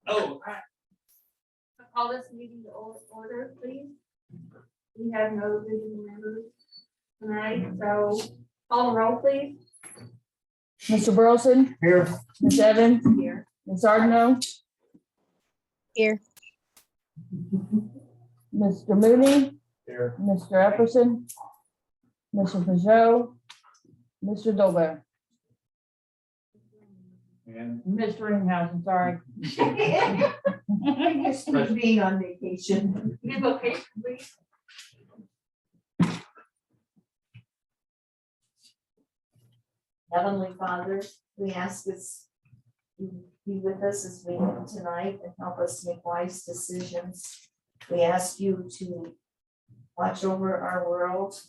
Oh, Call this meeting to order, please. We have no visiting members tonight, so call the roll, please. Mr. Burleson, here. Ms. Evans, Here. Ms. Ardeno. Here. Mr. Mooney, Here. Mr. Epperson, Mr. Peugeot, Mr. Dolbear, And Mr. Ringhausen, sorry. Used to being on vacation. Give location, please. Heavenly Father, we ask this, you be with us as we come tonight and help us make wise decisions. We ask you to watch over our world.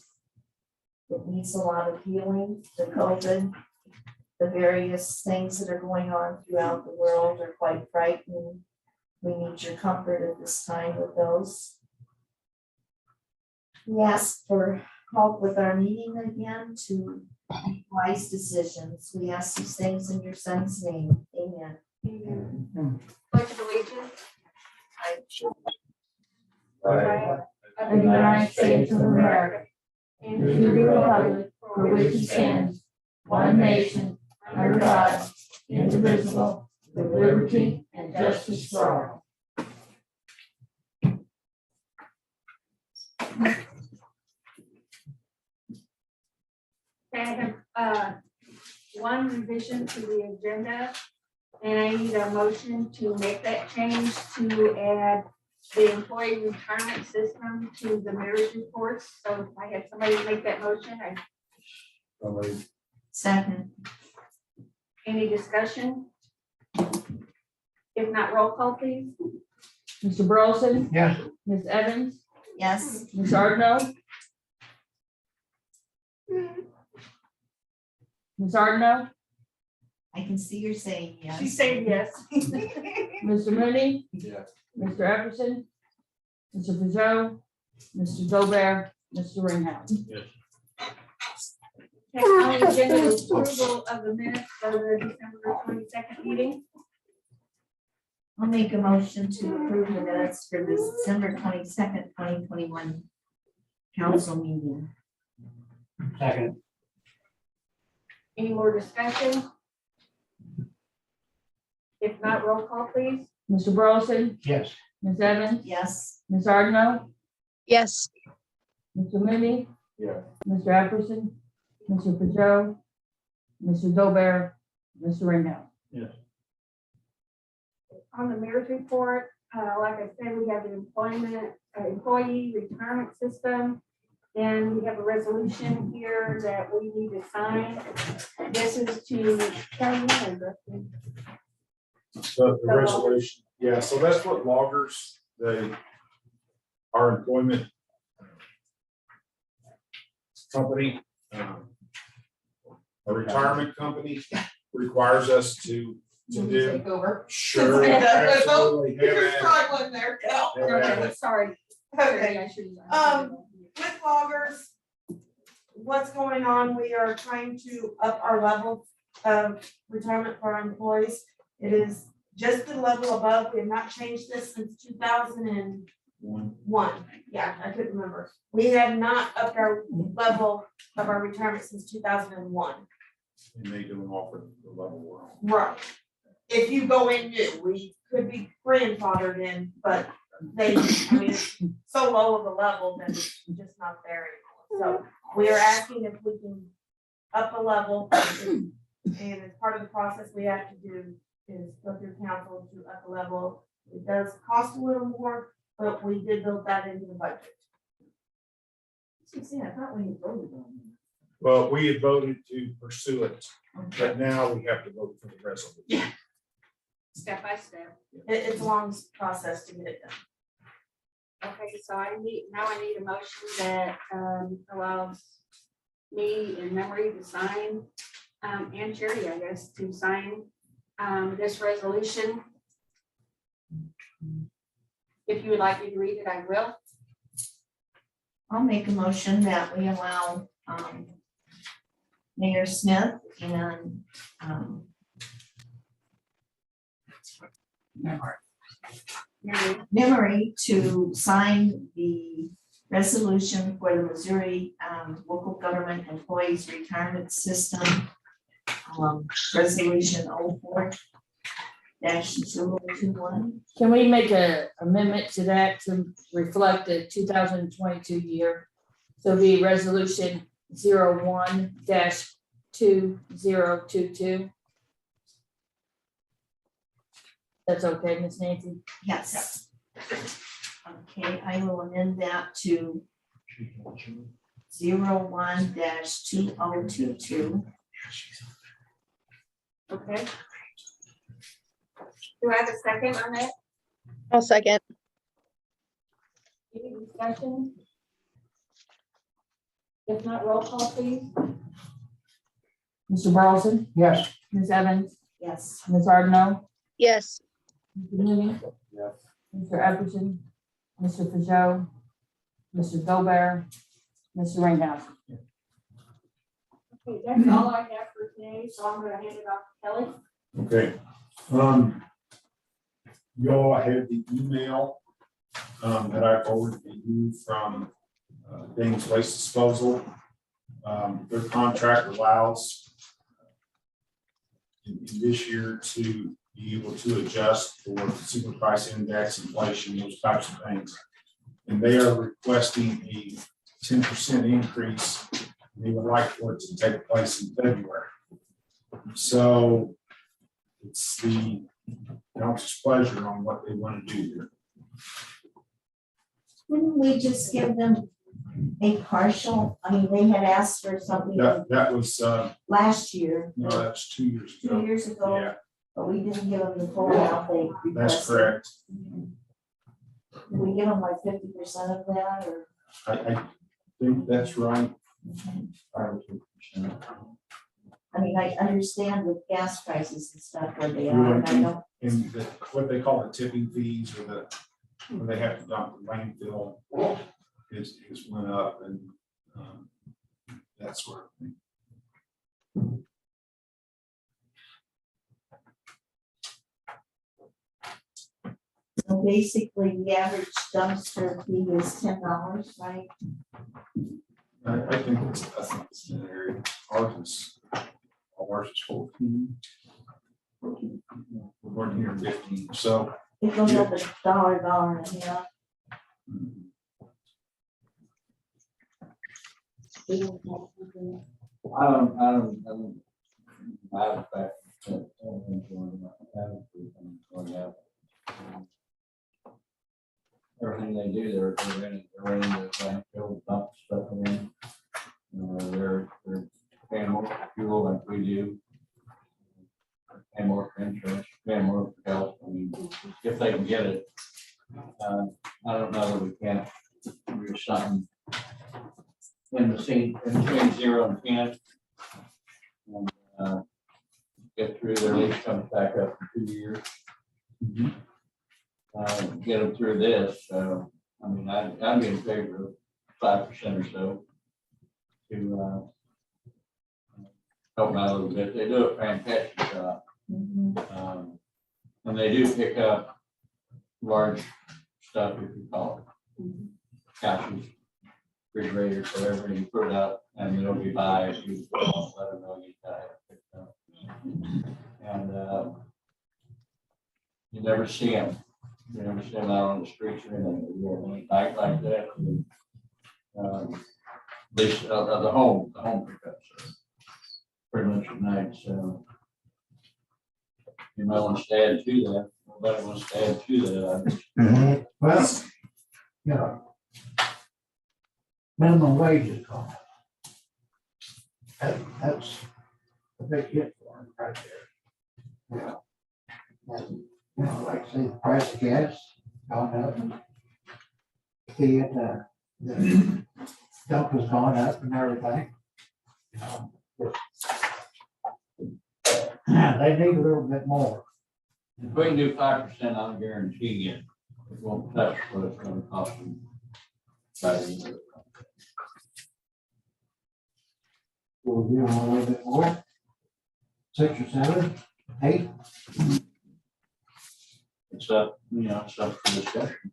It needs a lot of healing, the COVID, the various things that are going on throughout the world are quite frightening. We need your comfort at this time with those. We ask for help with our meeting again to make wise decisions. We ask these things in your son's name. Amen. Amen. Pledge of allegiance. Of the United States of America, and to the republic for which it stands, one nation, under God, indivisible, with liberty and justice for all. I have one revision to the agenda, and I need a motion to make that change to add the employee retirement system to the marriage reports. So if I had somebody make that motion, Second. any discussion? If not, roll call, please. Mr. Burleson, Yes. Ms. Evans, Yes. Ms. Ardeno. Ms. Ardeno, I can see you're saying yes. She's saying yes. Mr. Mooney, Yes. Mr. Epperson, Mr. Peugeot, Mr. Dolbear, Mr. Ringhausen. Next on the agenda is approval of the minutes for the December 22nd meeting. I'll make a motion to approve the minutes for the December 22nd, 2021 council meeting. Second. Any more discussion? If not, roll call, please. Mr. Burleson, Yes. Ms. Evans, Yes. Ms. Ardeno, Yes. Mr. Mooney, Yes. Mr. Epperson, Mr. Peugeot, Mr. Dolbear, Mr. Ringhausen. Yes. On the marriage report, like I said, we have the employee retirement system. And we have a resolution here that we need to sign. This is to Kelly and Dustin. The resolution, yeah, so that's what loggers, our employment company, a retirement company requires us to do. Take over. Sure, absolutely. You're struggling there, Cal. Okay, sorry. Okay. I should- With loggers, what's going on, we are trying to up our level of retirement for our employees. It is just the level above, we have not changed this since 2001. Yeah, I couldn't remember. We have not upped our level of our retirement since 2001. And they don't offer the level we're on. Right. If you go in new, we could be grandfathered in, but they, I mean, it's so low of a level that it's just not there anymore. So we are asking if we can up a level. And as part of the process we have to do is go through council to up a level. It does cost a little more, but we did build that into the budget. See, I thought we had voted on Well, we had voted to pursue it, but now we have to vote for the resolution. Yeah. Step by step. It's a long process to get it done. Okay, so I need a motion that allows me in memory to sign, and Sherry, I guess, to sign this resolution. If you would like me to read it, I will. I'll make a motion that we allow Mayor Smith and Memory to sign the resolution for the Missouri Local Government Employees Retirement System. Resolution 04-021. Can we make a amendment to that to reflect the 2022 year? So it'll be resolution 01-2022. That's okay, Ms. Nancy? Yes. Okay, I will amend that to 01-2022. Okay. Do I have a second on that? I'll second. Any discussion? If not, roll call, please. Mr. Burleson? Yes. Ms. Evans? Yes. Ms. Ardeno? Yes. Mr. Mooney? Yes. Mr. Everson? Mr. Peugeot? Mr. Gobert? Mr. Ringhouse? Okay, that's all I have for today, so I'm gonna hand it off to Kelly. Okay. Y'all have the email that I forwarded to you from Danes Waste Disposal. Their contract allows in this year to be able to adjust for super price index, inflation, those types of things. And they are requesting a 10% increase. They would like for it to take place in February. So it's the council's pleasure on what they want to do here. Didn't we just give them a partial, I mean, they had asked for something That was, last year, no, that's 2 years 2 ago. years ago, Yeah, but we didn't give them the full amount they requested. that's correct. Did we give them like 50% of that, or? I think that's right. I mean, I understand with gas prices and stuff where they are, and I don't, And what they call the tipping fees or when they have to dump the landfill is went up and that sort of thing. so basically the average dumpster fee is $10, right? I think it's in the area. Ours is 14. We're working here 15, so. It goes up $1, $1.50. I don't. I have a fact. Everything they do, they're in the landfill, dump stuff in. They're paying more for fuel like we do. Paying more for insurance, paying more for health. I mean, if they can get it. I don't know that we can't do something in between 0 and 10. And get through their lease comes back up in 2 years. Get them through this. So, I mean, I'm in favor of 5% or so to help them out a little bit. They do a fantastic job. And they do pick up large stuff, if you call it. Couches, refrigerators, whatever, you put it up and it'll be by if you let them know you got it picked up. And you never see them. You never see them out on the streets or anything. You act like that. At least the home pickups are pretty much at night, so. You might want to add to that. Nobody wants to add to that. Well, you know, minimum wage is gone. That's a big hit for them right there. Yeah. And, you know, like I say, the price of gas gone up. The dump has gone up and everything. They need a little bit more. If we can do 5%, I'll guarantee you it won't touch what it's going to cost them. We'll give them a little bit more. 6 or 7, 8. it's up, it's up for discussion.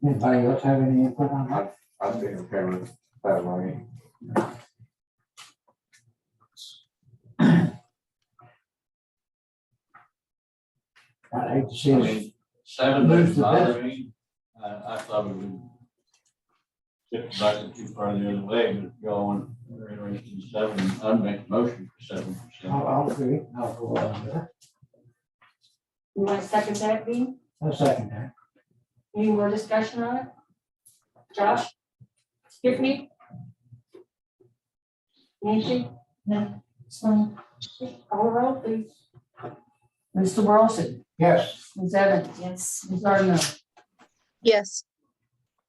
Anybody else have any input on that? I'd be okay with that way. I hate to see I us. mean, 7 doesn't bother me. I thought we would get the budget too far the other way, but going, we're interested in 7, I'd make a motion for 7%. I'll agree. I'll go along with it. You want to second that, Dean? I'll second that. Any more discussion on it? Josh? Tiffany? Nancy? No. So, call the roll, please. Mr. Burleson? Yes. Ms. Evans? Yes. Ms. Ardino? yes,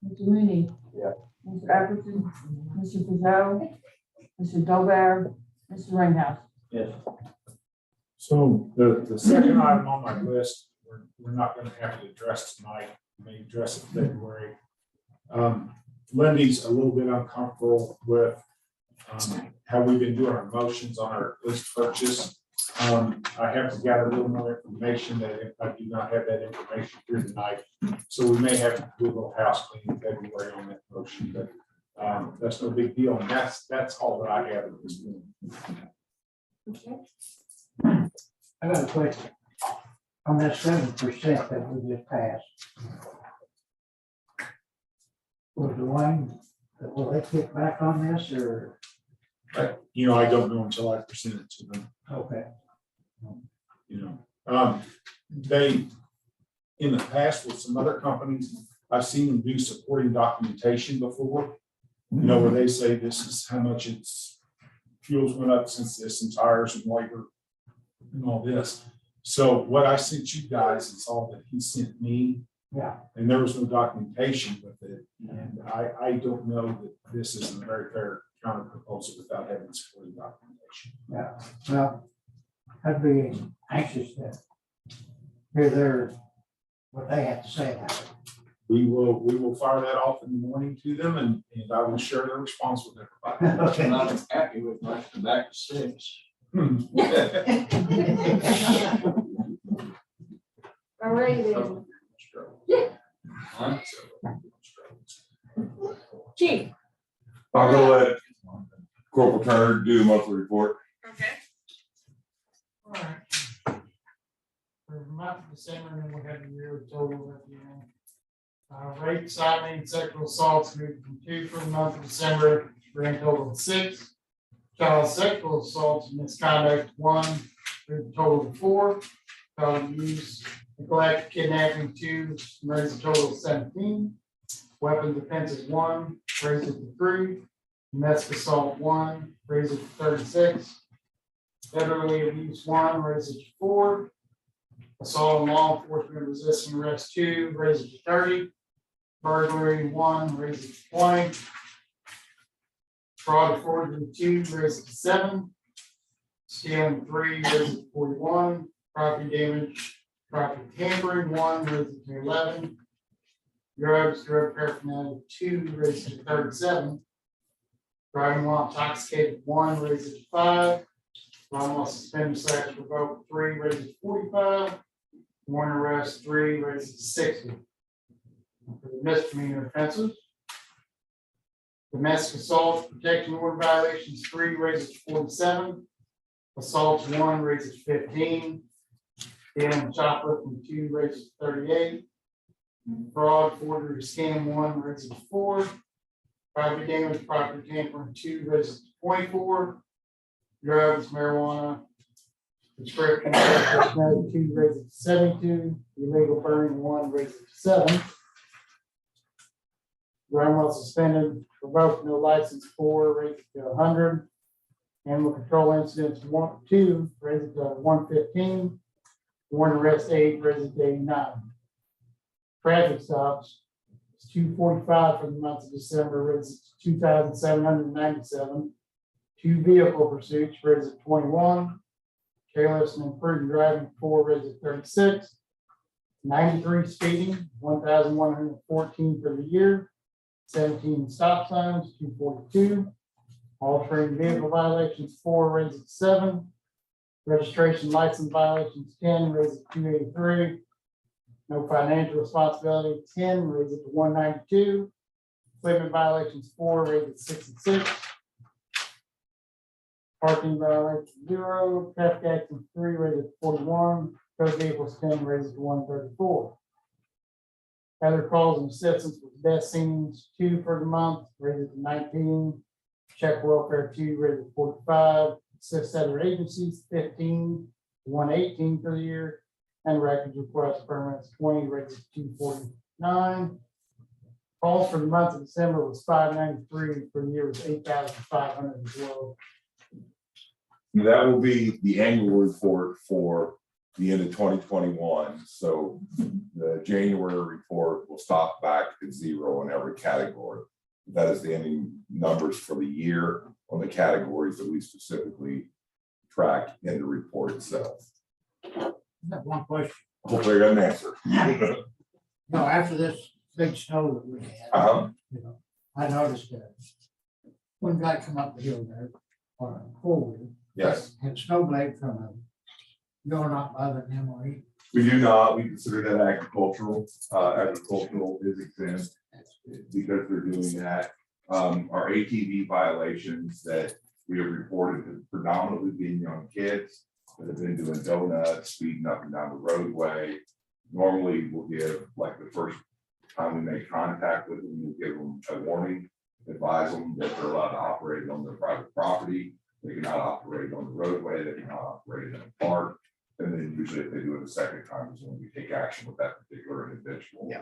Mr. Mooney? Yeah. Mr. Everton? Mr. Pizarro? Mr. Dober? Mr. Ringhouse? Yes. So the second item on my list, we're not gonna have to address tonight, we may address it in February. Lindy's a little bit uncomfortable with how we've been doing our motions on our list purchase. I have to gather a little more information that if I do not have that information here tonight. So we may have to do a little house cleaning in February on that motion, but that's no big deal. And that's all that I have at this point. I got a question. On that 7% that we just passed. Was the one, will they kick back on this or? But, I don't know until I present it to them. Okay. They, in the past with some other companies, I've seen them do supporting documentation before. Where they say this is how much it's, fuels went up since this and tires and labor and all this. So what I sent you guys is all that he sent me. Yeah. And there was no documentation with it. And I don't know that this is a very fair counter proposal without having supporting documentation. Yeah, well, I'd be anxious to hear what they have to say about it. We will fire that off in the morning to them and I will share the response with everybody. I'm Okay. not happy with my back to 6. All right, then. Huh? Chief? I'll go let Corporal Turner do the monthly report. Okay. All right. For the month of December, and then we have a year total at the end. Rape, sodomy, and sexual assaults moved from 2 for the month of December, grand total of 6. Child sexual assaults and misconduct 1, moved a total of 4. Child abuse, neglect, kidnapping 2, raised a total of 17. Weapons offenses 1, raised it to 3. Domestic assault 1, raised it to 36. Elderly abuse 1, raised it to 4. Assault on law enforcement resisting arrest 2, raised it to 30. Burglary 1, raised it to 20. Fraud, forgery 2, raised it to 7. Stealing 3, raised it to 41. Property damage, property tampering 1, raised it to 11. Drugs, drug paraphernalia 2, raised it to 37. Driving while intoxicated 1, raised it to 5. Driving while suspended / revoked 3, raised it to 45. Warrant arrest 3, raised it to 60. For the misdemeanor offenses, domestic assault, protection order violations 3, raised it to 47. Assaults 1, raised it to 15. Stealing and shoplifting 2, raised it to 38. Fraud, forgery, scam 1, raised it to 4. Property damage, property tampering 2, raised it to 24. Drugs, marijuana, prescription, 2, raised it to 72. Illegal burning 1, raised it to 7. Ground while suspended, revoked, no license 4, raised it to 100. Animal control incidents 2, raised it to 115. Warrant arrest 8, raised it to 89. Traffic stops, it's 245 for the month of December, raised it to 2,797. 2 vehicle pursuits, raised it to 21. Careless and imprudent driving 4, raised it to 36. 93 speeding, 1,114 for the year. 17 stop signs, 242. Altering vehicle violations 4, raised it to 7. Registration license violations, 10, raise it to 283. No financial responsibility, 10, raise it to 192. Equipment violations, 4, raise it to 66. Parking violations, 0. Traffic accidents, 3, raise it to 41. Tow vehicles, 10, raise it to 134. Other calls and assistance with death scenes, 2 for the month, raise it to 19. Check welfare, 2, raise it to 45. Assist other agencies, 15, 118 for the year. And records request permits, 20, rated 249. Calls for the month of December was 593, for the year was 8,512. That will be the annual report for the end of 2021. So the January report will stop back at 0 in every category. That is the ending numbers for the year on the categories that we specifically track in the report itself. I have one question. Hopefully I got an answer. No, after this big snow that we had, you know, I noticed that one guy come up the hill there on a four-wheel, Yes, had snow blade from a, you're not by the MRE. we do not, we consider that agricultural. Agricultural is exempt because they're doing that. Our ATV violations that we have reported have predominantly been young kids that have been doing donuts, speeding up and down the roadway. Normally, we'll give, like the first time we make contact with them, we'll give them a warning, advise them that they're allowed to operate on their private property. They cannot operate on the roadway, they cannot operate in a park. And then usually if they do it a second time, is when we take action with that particular individual. Yeah.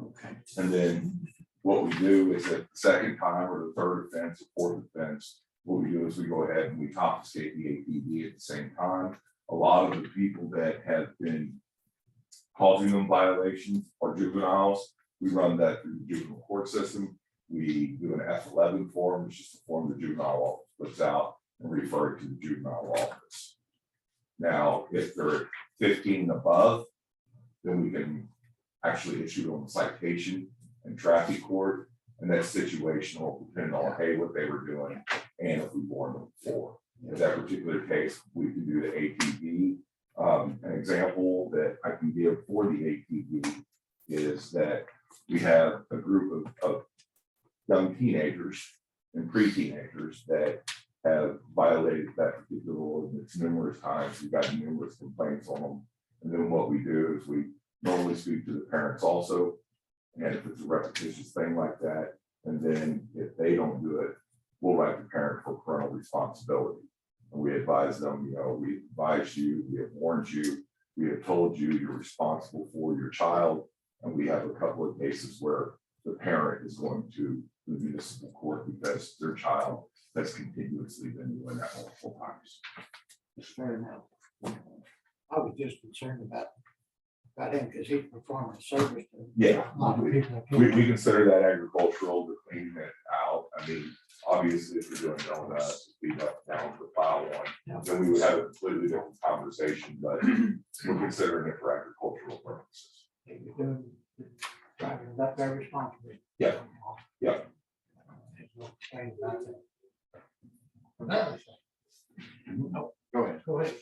Okay. And then what we do is at the second time or the third offense, or fourth offense, what we do is we go ahead and we confiscate the ATV at the same time. A lot of the people that have been causing them violations are juveniles. We run that through the juvenile court system. We do an F11 form, which is the form the juvenile office puts out and refer it to the juvenile office. Now, if they're 15 and above, then we can actually issue them a citation and traffic court. And that's situational, depending on, hey, what they were doing and if we warned them before. In that particular case, we can do the ATV. An example that I can give for the ATV is that we have a group of young teenagers and pre-teenagers that have violated that particular ordinance numerous times. We've got numerous complaints on them. And then what we do is we normally speak to the parents also. And if it's a repetitious thing like that, and then if they don't do it, we'll write the parent for parental responsibility. And we advise them, you know, we advise you, we have warned you, we have told you you're responsible for your child. And we have a couple of cases where the parent is going to the municipal court because their child has continuously been doing that multiple times. It's fair enough. I was just concerned about him because he's performing a service to Yeah, a lot of people. we consider that agricultural, to clean it out. I mean, obviously, if you're doing donuts, speed up down to file one, then we would have a completely different conversation, but we're considering it for agricultural purposes. You're doing, driving that very responsibly. Yeah. Yeah. There's no thing about that. Another thing. Go ahead. Go ahead.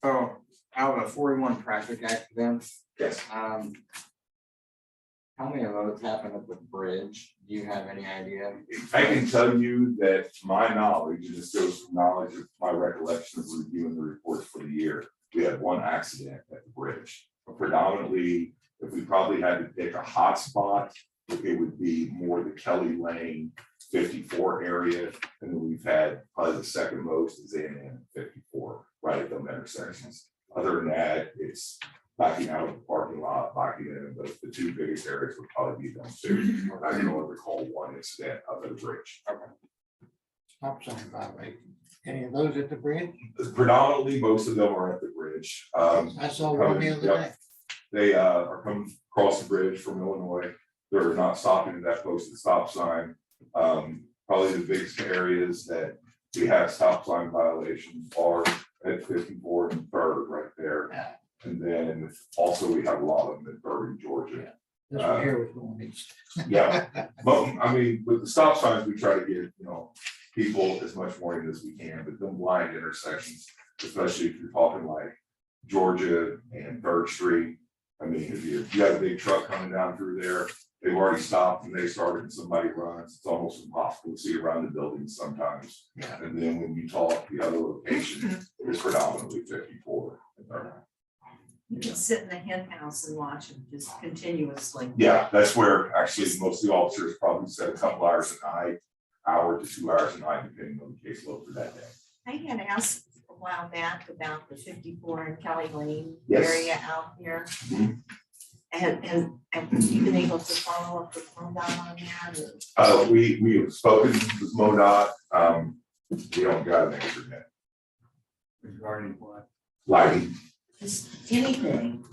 So out of 41 traffic accidents, Yes. how many of those happened at the bridge? Do you have any idea? I can tell you that to my knowledge, and this goes from knowledge of my recollection of reviewing the reports for the year, we had one accident at the bridge. But predominantly, if we probably had to pick a hot spot, it would be more the Kelly Lane 54 area. And then we've had probably the second most is in 54, right at those intersections. Other than that, it's backing out of the parking lot, backing in, but the two biggest areas would probably be them two. I can only recall one incident of the bridge. Stop sign violation. Any of those at the bridge? Predominantly, most of them are at the bridge. I saw one the other day. They are coming across the bridge from Illinois. They're not stopping at that posted stop sign. Probably the biggest areas that we have stop sign violations are at 54 and 3rd right there. Yeah. And then also we have a lot of them in Bourbon, Georgia. This one here was going east. Yeah, but I mean, with the stop signs, we try to get, you know, people as much warning as we can, but them blind intersections, especially if you're talking like Georgia and Third Street. I mean, if you have a big truck coming down through there, they've already stopped and they started and somebody runs, it's almost impossible to see around the buildings sometimes. And then when you talk, the other location is predominantly 54. You can sit in the hen house and watch them just continuously. Yeah, that's where actually most of the officers probably set a couple hours a night, hour to 2 hours a night, depending on the caseload for that day. I had asked a while back about the 54 and Kelly Lane Yes. area out here. Mhm. And have you been able to follow up with MoDOT on that? Or- We have spoken with MoDOT, we don't got an answer yet. Regarding what? Lighting, Just anything.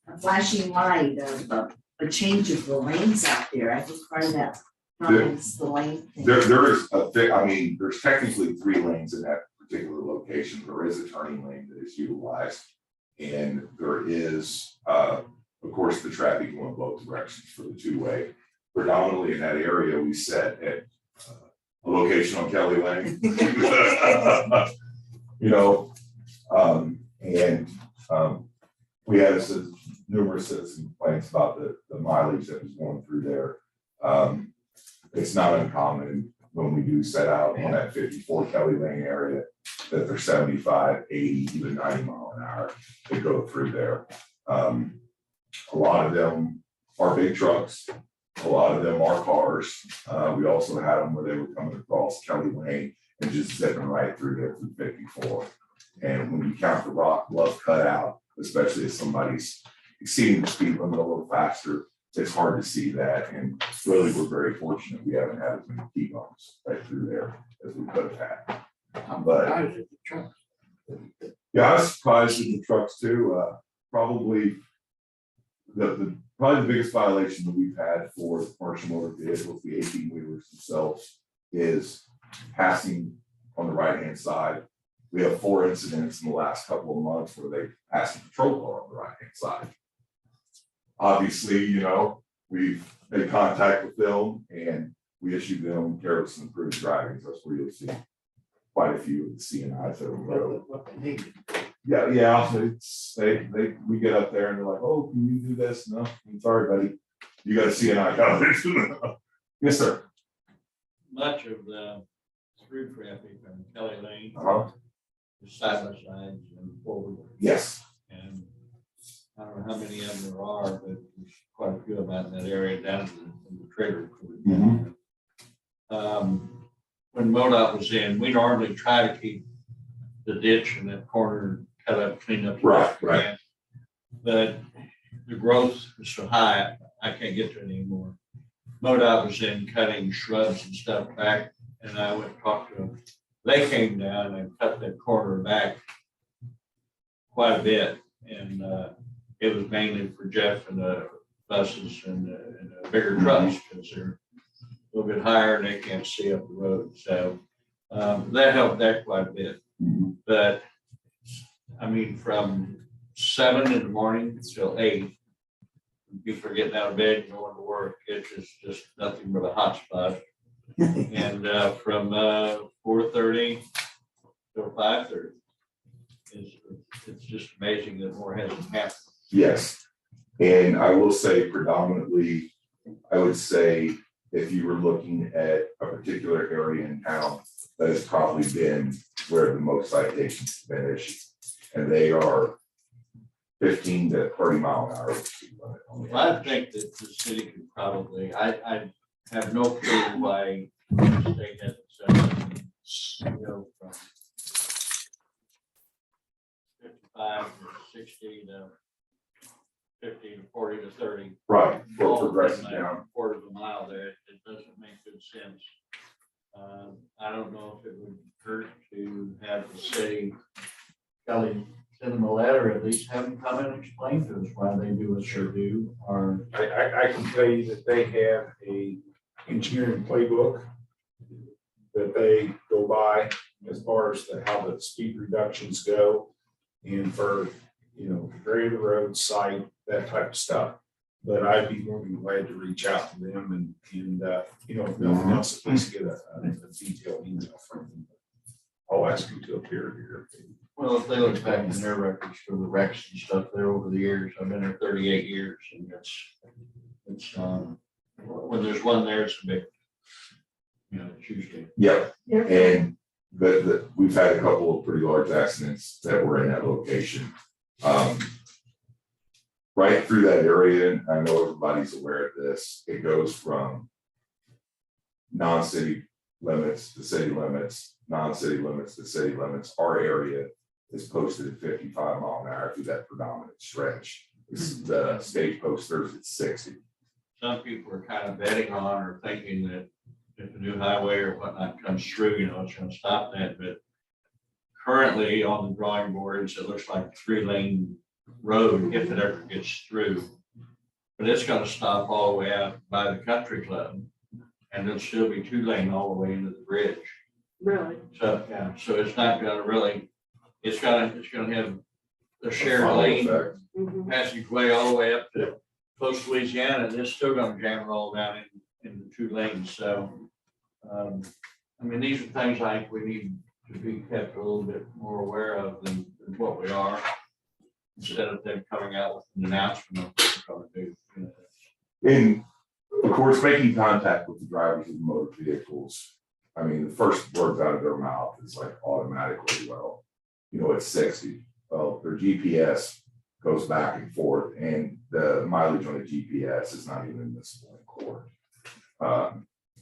A flashing light, a change of the lanes out there, I think part of that problem is the lane thing. there is I mean, there's technically 3 lanes in that particular location, there is a turning lane that is utilized. And there is, of course, the traffic going both directions for the 2-way. Predominantly in that area, we set at a location on Kelly Lane. You know, we had numerous citizen complaints about the mileage that was going through there. It's not uncommon when we do set out on that 54 Kelly Lane area that they're 75, 80, even 90 mile an hour to go through there. A lot of them are big trucks. A lot of them are cars. We also had them where they were coming across Kelly Lane and just zipping right through there through 54. And when you count the rock bluff cutout, especially if somebody's exceeding the speed limit a little faster, it's hard to see that. And really, we're very fortunate we haven't had as many T-bones right through there as we could have had. But Guys at the truck. yeah, I was surprised at the trucks too. Probably probably the biggest violation that we've had for the commercial motor vehicles, the 18-wheelers themselves, is passing on the right-hand side. We have 4 incidents in the last couple of months where they passed a patrol car on the right-hand side. Obviously, you know, we've made contact with them and we issued them careless and improved driving. That's where you'll see quite a few of the CNIs that we wrote. What they need. Yeah, it's, we get up there and they're like, oh, can you do this? No, I'm sorry, buddy. You got a CNI coming. Yes, sir. Much of the through traffic on Kelly Lane Uh-huh. is side by sides and forward. Yes. And I don't know how many of them there are, but there's quite a few of them in that area down to the trailer. Mhm. When MoDOT was in, we normally try to keep the ditch in that corner cut up, clean up. Right. But the growth is so high, I can't get to it anymore. MoDOT was in cutting shrubs and stuff back, and I went and talked to them. They came down and cut that corner back quite a bit, and it was mainly for Jeff and the buses and the bigger trucks, because they're a little bit higher and they can't see up the road. So that helped that quite a bit. But I mean, from 7 in the morning till 8, people are getting out of bed and going to work. It's just nothing but a hot spot. And from 4:30 till 5:30, it's just amazing that more hasn't happened. Yes. And I will say predominantly, I would say if you were looking at a particular area in town, that has probably been where the most citations have been issued. And they are 15 to 30 mile an hour speed limit on the I average. think that the city could probably, I have no clue why the state hasn't said, you know, from 55 to 60 to 50 to 40 to 30. Right, for all progressing within down. a quarter of a mile there, it doesn't make good sense. I don't know if it would hurt to have the city, Kelly, send them a letter, at least have them come and explain to us why they do what they do, or. I can tell you that they have a engineering playbook that they go by as far as how the speed reductions go. And for, you know, grade of the road, site, that type of stuff. But I'd be more than glad to reach out to them and, you know, if nothing else, at least get a detailed email from them. I'll ask you to appear here. Well, if they look back in their records for the wrecks and stuff there over the years, I've been there 38 years and it's, when there's one there, it's a big, you know, it's usually. Yep, and we've had a couple of pretty large accidents that were in that location. Right through that area, and I know everybody's aware of this, it goes from non-city limits to city limits, non-city limits to city limits. Our area is posted at 55 mile an hour through that predominant stretch. The state posters at 60. Some people are kind of betting on or thinking that if a new highway or whatnot comes through, you know, it's gonna stop that, but currently on the drawing boards, it looks like a 3-lane road if it ever gets through. But it's gonna stop all the way out by the country club, and it'll still be 2-lane all the way into the bridge. Really? So, yeah, so it's not gonna really, it's gonna have a shared Follow lane effect. passageway all the way up to close to Louisiana, and it's still gonna jam it all down in the 2 lanes, so. I mean, these are things I think we need to be kept a little bit more aware of than what we are. Instead of them coming out with an announcement of what they're gonna do. You know. And of course, making contact with the drivers of the motor vehicles. I mean, the first words out of their mouth is like automatically, well, you know, it's 60. Well, their GPS goes back and forth, and the mileage on the GPS is not even admissible in court.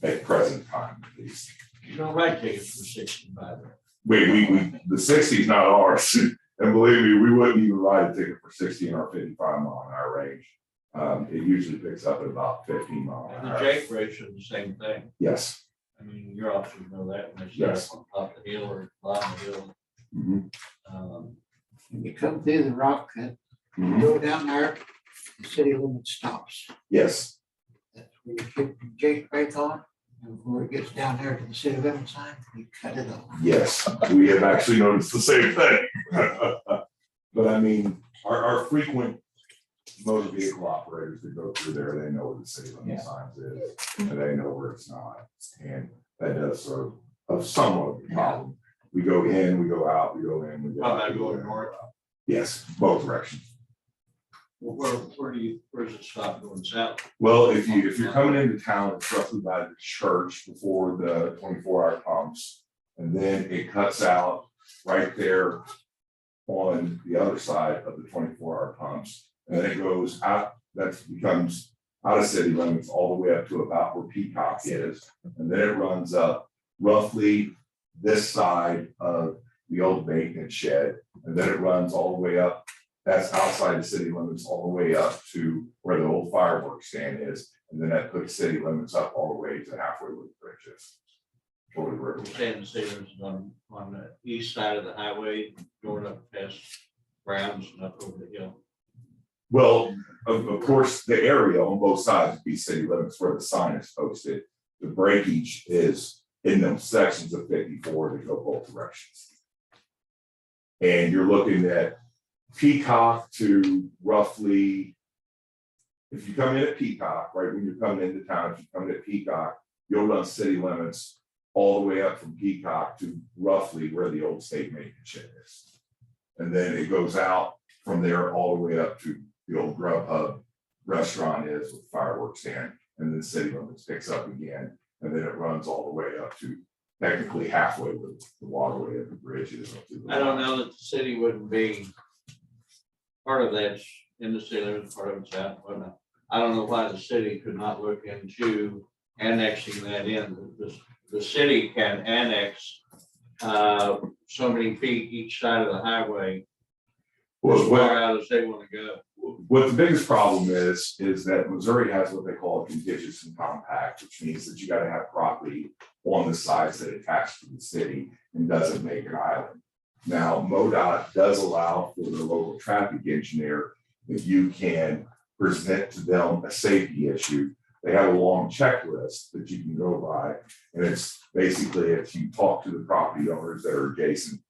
At present time, at least. You don't write tickets for 65. We the 60 is not ours. And believe me, we wouldn't even write a ticket for 60 in our 55 mile an hour range. It usually picks up at about 15 mile And an the hour. Jake race is the same thing. Yes. I mean, your officers know that when they Yes. start on top of the hill or bottom of the hill. Mhm. When you come through the rock cut, Mhm. go down there, the city limit stops. Yes. That's where you kick the Jake brake on, and before it gets down there to the city limit sign, you cut it off. Yes, we have actually noticed the same thing. But I mean, our frequent motor vehicle operators that go through there, they know where the city limit signs is, and they know where it's not. And that does serve of somewhat of a problem. We go in, we go out, we go in, we go How out. about going north? Yes, both directions. Where's it stop going south? Well, if you're coming into town, it's roughly by the church before the 24-hour pumps. And then it cuts out right there on the other side of the 24-hour pumps. And then it goes out, that becomes out of city limits all the way up to about where Peacock is. And then it runs up roughly this side of the old maintenance shed. And then it runs all the way up. That's outside the city limits all the way up to where the old fireworks stand is. And then that puts city limits up all the way to halfway where the bridge is. Toward the river. Saying the sailors on the east side of the highway, going up past Brown's and up over the hill. Well, of course, the area on both sides would be city limits where the sign is posted. The breakage is in those sections of 54 that go both directions. And you're looking at Peacock to roughly, if you come in at Peacock, right, when you're coming into town, if you come in at Peacock, you'll run city limits all the way up from Peacock to roughly where the old state maintenance shed is. And then it goes out from there all the way up to the old Grubhub restaurant is with fireworks stand, and then city limits picks up again, and then it runs all the way up to technically halfway with the waterway of the bridge is. I don't know that the city wouldn't be. Part of that's in the city limits, part of it's out, and whatnot. I don't know why the city could not look into annexing that in. The city can annex so many feet each side of the highway. Well, As far out as they want to go. what the biggest problem is that Missouri has what they call a contingency compact, which means that you gotta have property on the sides that attach to the city and doesn't make an island. Now, MoDOT does allow for the local traffic engineer that you can present to them a safety issue. They have a long checklist that you can go by, and it's basically if you talk to the property owners that are adjacent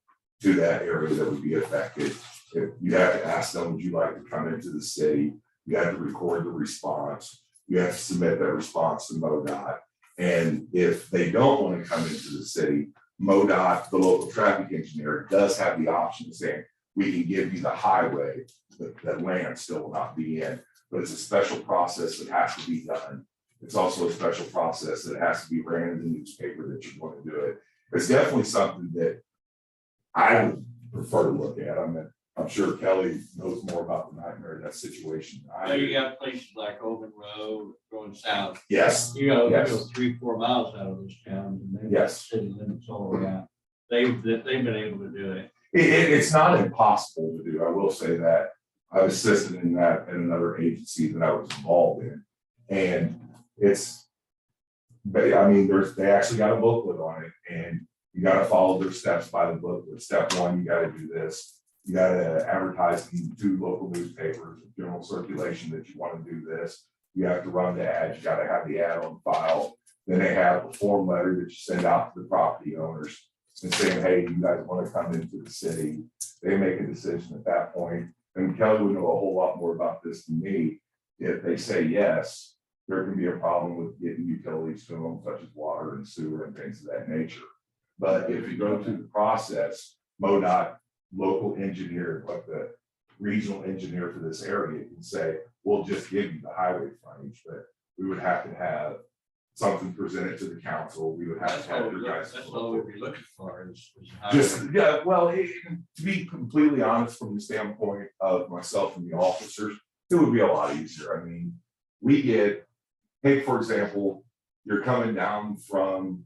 to that area that would be affected, if you have to ask them, would you like to come into the city? you have to record the response, you have to submit that response to MoDOT. And if they don't want to come into the city, MoDOT, the local traffic engineer, does have the option of saying, we can give you the highway, but that land still will not be in. But it's a special process that has to be done. It's also a special process that has to be ran in the newspaper that you want to do it. It's definitely something that I would prefer to look at. I mean, I'm sure Kelly knows more about the nightmare of that situation. So you got places like Open Road going south. Yes, You go Yes. 3-4 miles out of those towns and they've got Yes. city limits all around. They've been able to do it. it's not impossible to do. I will say that. I've assisted in that in another agency that I was involved in. And they actually got a booklet on it, and you gotta follow their steps by the booklet. Step one, you gotta do this. You gotta advertise in 2 local newspapers, general circulation that you wanna do this. You have to run the ad, you gotta have the ad on file. Then they have a form letter that you send out to the property owners and saying, hey, you guys wanna come into the city. They make a decision at that point. And Kelly would know a whole lot more about this than me. If they say yes, there can be a problem with getting utilities to them, such as water and sewer and things of that nature. But if you go through the process, MoDOT, local engineer, like the regional engineer for this area, can say, we'll just give you the highway frontage, but we would have to have something presented to the council. We would have to have your guys. That's all we'd be looking for is Just, yeah, well, to be completely honest, from the standpoint of myself and the officers, it would be a lot easier. I mean, we get, take for example, you're coming down from,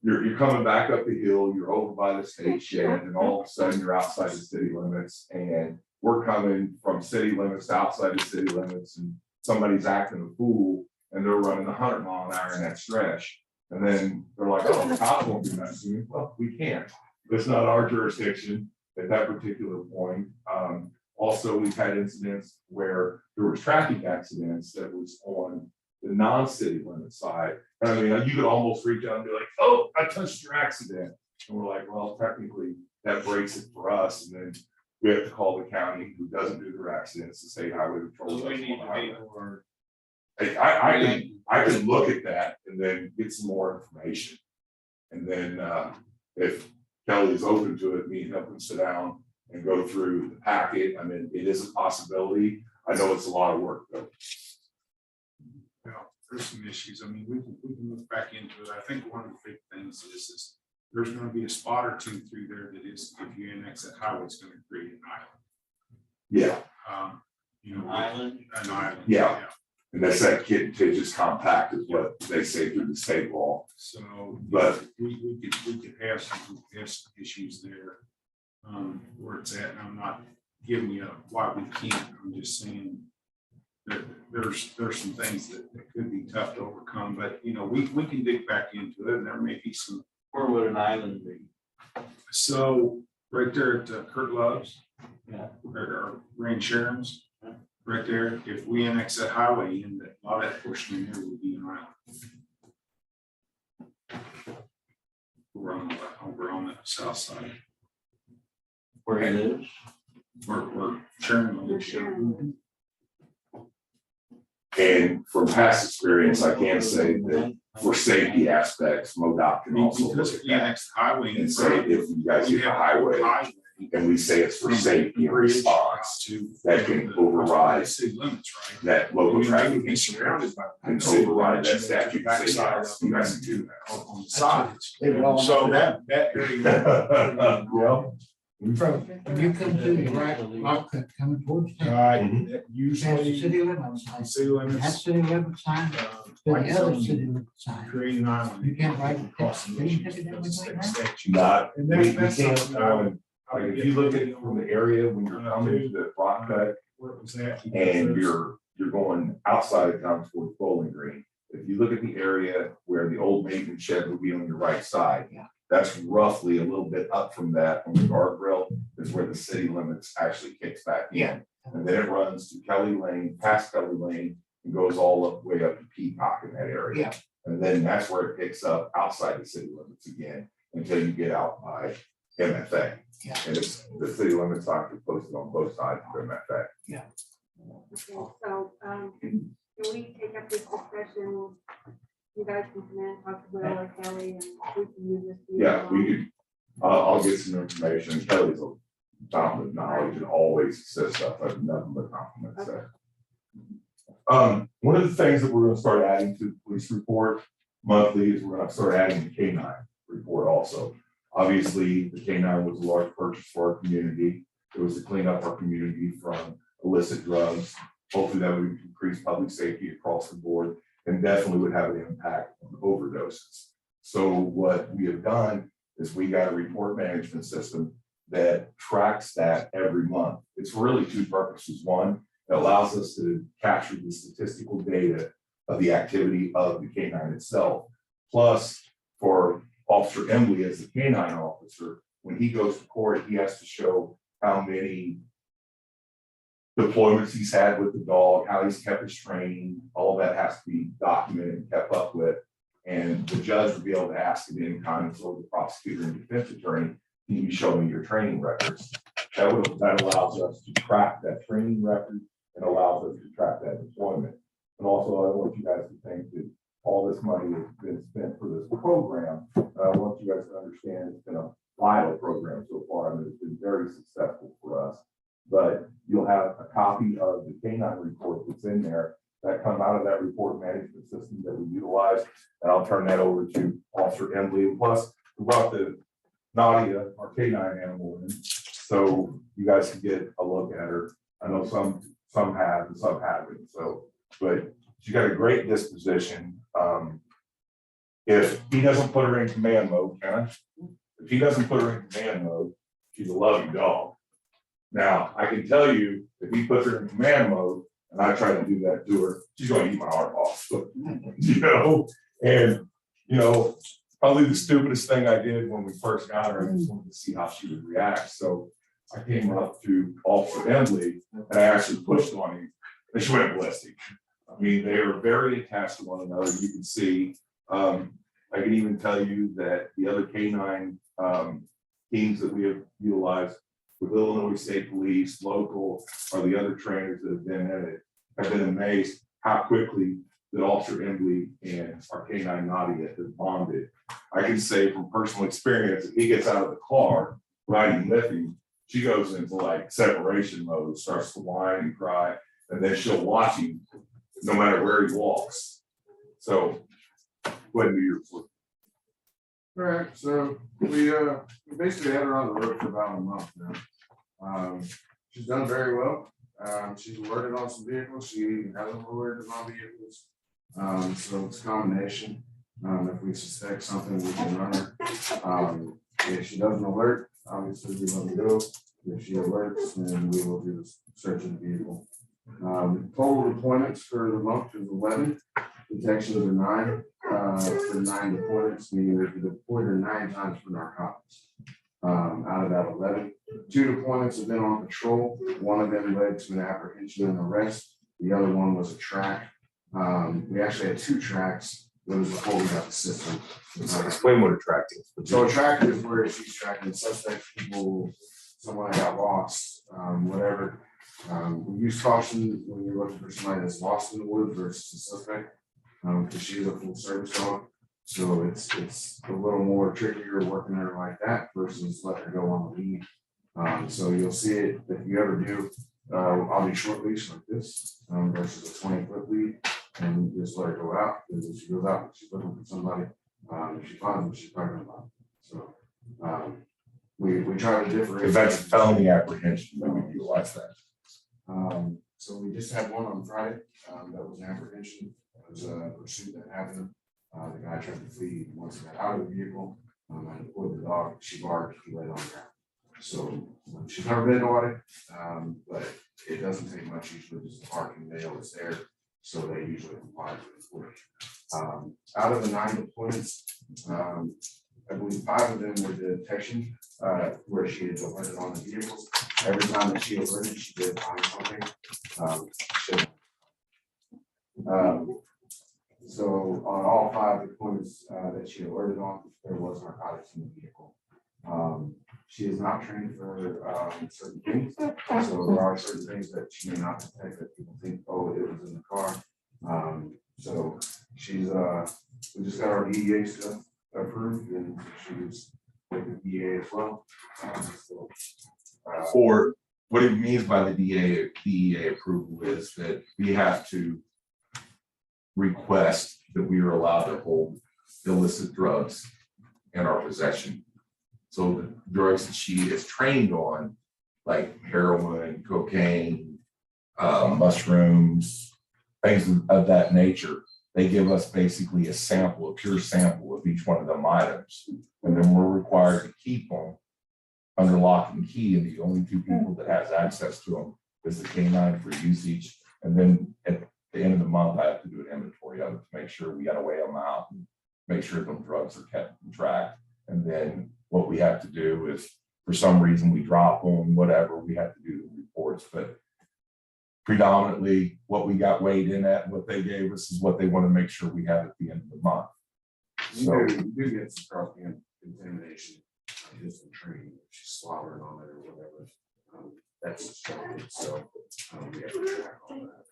you're coming back up the hill, you're over by the state shed, and all of a sudden you're outside the city limits, and we're coming from city limits to outside the city limits, and somebody's acting a fool, and they're running 100 mile an hour in that stretch. And then they're like, oh, the cops won't do nothing to me. Well, we can't. It's not our jurisdiction at that particular point. Also, we've had incidents where there were traffic accidents that was on the non-city limit side. And I mean, you could almost reach out and be like, oh, I touched your accident. And we're like, well, technically that breaks it for us. And then we have to call the county who doesn't do their accidents to say highway patrol. We need to be more. I can look at that and then get some more information. And then if Kelly is open to it, me and him can sit down and go through the packet. I mean, it is a possibility. I know it's a lot of work though. Well, there's some issues. I mean, we can look back into it. I think one of the big things is there's gonna be a spot or two through there that is, if you annex that highway, it's gonna create an Yeah, island. Island. An island. Yeah. and that's that contiguous compact is what they say through the state law. So, But- we could have some issues there. Where it's at, and I'm not giving you why we can't, I'm just saying. That there's some things that could be tough to overcome, but we can dig back into it, and there may be some. Where would an island be? So right there at Kurt Love's. Yeah. Or Rain Sharon's, right there, if we annex that highway in, that a lot of that portion in there would be an island. Over on the south side, Where he lives? where Sharon lives. And from past experience, I can say that for safety aspects, MoDOT can also look Because at if you that annex the highway. in and say, front, if you guys you get the have highway and we say it's for safety and response, to that can override city limits, right? that local traffic Be surrounded by. and override that statute. Say, yes, you guys can do On the sides. They were So all- that area. that. Yeah. From, when you come to the right, lot coming towards town, Right, that's the usually. city limit sign. City That limits. city limit sign, then the other city limit sign. Create an island. You can't write it Across the nation. across the That's state state statute. Not, And we that's can't, something I would- I would like, if get- you look at it from the area, when you're coming to the rock cut Where it was at. and you're going outside of town towards Bowling Green. If you look at the area where the old maintenance shed will be on your right side. Yeah. That's roughly a little bit up from that on the guardrail is where the city limits actually kicks back in. Yeah. And then it runs to Kelly Lane, past Kelly Lane, and goes all the way up to Peacock in that area. Yeah. And then that's where it picks up outside the city limits again, until you get out by MFA. Yeah. And it's, the city limits are posted on both sides of MFA. Okay, so, can we take up this discussion? You guys can come in and talk to Will or Kelly and we can use this. Yeah, we could, I'll get some information. Kelly's a fountain of knowledge and always says stuff, but nothing but compliments there. One of the things that we're gonna start adding to the police report monthly is we're gonna start adding the K-9 report also. Obviously, the K-9 was a large purchase for our community. It was to clean up our community from illicit drugs. Hopefully that would increase public safety across the board and definitely would have an impact on overdoses. So what we have done is we got a report management system that tracks that every month. It's really two purposes. One, it allows us to capture the statistical data of the activity of the K-9 itself. Plus, for Officer Emily as the K-9 officer, when he goes to court, he has to show how many deployments he's had with the dog, how he's kept his training, all that has to be documented and kept up with. And the judge will be able to ask at any time, so the prosecutor and defense attorney, can you show me your training records? That allows us to track that training record and allows us to track that deployment. And also, I want you guys to think that all this money has been spent for this program. I want you guys to understand it's been a vital program so far, and it's been very successful for us. But you'll have a copy of the K-9 report that's in there that come out of that report management system that we utilize. And I'll turn that over to Officer Emily. And plus, we brought the Nadia, our K-9 animal in, so you guys can get a look at her. I know some have and some haven't. So, but she got a great disposition. If he doesn't put her in command mode, if he doesn't put her in command mode, she's a loving dog. Now, I can tell you, if he puts her in command mode, and I try to do that to her, she's going to eat my arm off. You know, and you know, probably the stupidest thing I did when we first got her, I just wanted to see how she would react. So I came up to Officer Emily and I actually pushed on him, and she went ballistic. I mean, they are very attached to one another. You can see. I can even tell you that the other K-9 teams that we have utilized with Illinois State Police, local, or the other trainers that have been in it, have been amazed how quickly that Officer Emily and our K-9 Nadia have bonded. I can say from personal experience, if he gets out of the car riding with him, she goes into like separation mode, starts to whine and cry, and then she'll watch him no matter where he walks. So, go ahead and do your report. All right, so we basically had her on the road for about a month now. She's done very well. She's alerted on some vehicles. She even hasn't alerted on vehicles. So it's a combination. If we suspect something, we can run her. If she doesn't alert, obviously we let her go. If she alerts, then we will do the search of the vehicle. Total deployments for the month is 11. Detections are 9. For 9 deployments, meaning we deployed her 9 times for narcotics. Out of that 11, 2 deployments have been on patrol. One of them led to an apprehension and arrest. The other one was a track. We actually had 2 tracks. That was before we got the system. Explain what a track is. So a track is where she's tracking suspects, people, someone that got lost, whatever. We use caution when you're looking for somebody that's lost in the woods versus a suspect. Because she's a full service dog, so it's a little more trickier working her like that versus letting her go on the lead. So you'll see it if you ever do. I'll be short leash like this versus a 20-foot lead, and just let her go out. Because if she goes out, she's looking for somebody. If she finds them, she's probably gonna find them. So we try to differentiate. If that's a felony apprehension, then we utilize that. So we just had one on Friday. That was an apprehension. It was a pursuit that happened. The guy tried to flee once he got out of the vehicle. I deployed the dog. She barked. He laid on the ground. So she's never been on it, but it doesn't take much. Usually, just a parking veil is there, so they usually comply with it. Out of the 9 deployments, I believe 5 of them were detection, where she had alerted on the vehicles. Every time that she alerted, she did find something. So on all 5 deployments that she alerted on, there was narcotics in the vehicle. She is not trained for certain things, so there are certain things that she may not detect that could think, oh, it was in the car. So she's, we just got our DEA stuff approved and she's with the DEA as well. So, For what it means by the DEA approval is that we have to request that we are allowed to hold illicit drugs in our possession. So the drugs that she is trained on, like heroin, cocaine, mushrooms, things of that nature, they give us basically a sample, a pure sample of each one of them items. And then we're required to keep them under lock and key, and the only two people that has access to them is the canine for usage. And then at the end of the month, I have to do an inventory of it to make sure we gotta weigh them out and make sure them drugs are kept in track. And then what we have to do is, for some reason, we drop them, whatever, we have to do the reports. But predominantly, what we got weighed in at, what they gave us is what they want to make sure we have at the end of the month. So you do get some cross contamination, just in training, if she's slobbering on it or whatever. That's just so we have to track all that.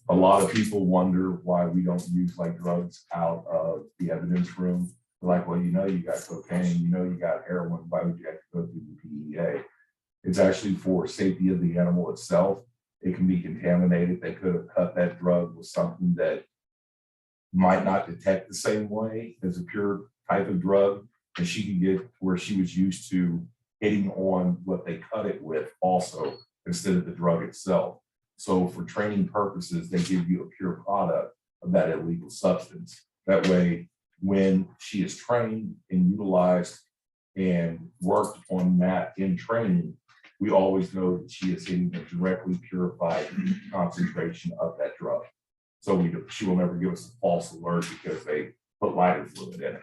a lot of people wonder why we don't use like drugs out of the evidence room. They're like, well, you know, you got cocaine, you know, you got heroin, why would you have to go through the PEA? It's actually for safety of the animal itself. It can be contaminated. They could have cut that drug with something that might not detect the same way as a pure type of drug. And she could get where she was used to hitting on what they cut it with also, instead of the drug itself. So for training purposes, they give you a pure product of that illegal substance. That way, when she is trained and utilized and worked on that in training, we always know that she is hitting a directly purified concentration of that drug. So she will never give us a false alert because they put lighter fluid in it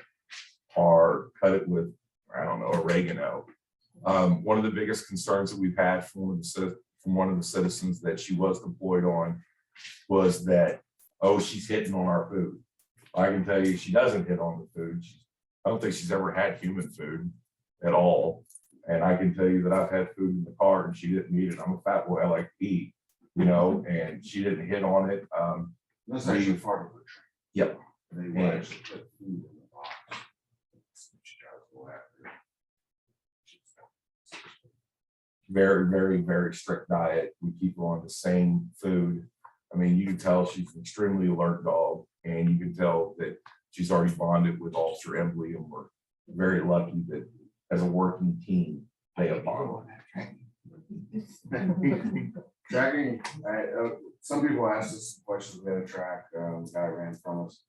or cut it with, I don't know, oregano. One of the biggest concerns that we've had from one of the citizens that she was deployed on was that, oh, she's hitting on our food. I can tell you she doesn't hit on the food. I don't think she's ever had human food at all. And I can tell you that I've had food in the car and she didn't eat it. I'm a fat boy, I like to eat, you know, and she didn't hit on it. That's actually part of the training. Yep. They will actually put food in the box. She tries to go after it. Very, very, very strict diet. We keep her on the same food. I mean, you can tell she's an extremely alert dog, and you can tell that she's already bonded with Officer Embley, and we're very lucky that as a working team, they have bonded. Tracking, some people ask us questions we had to track, the guy ran from us.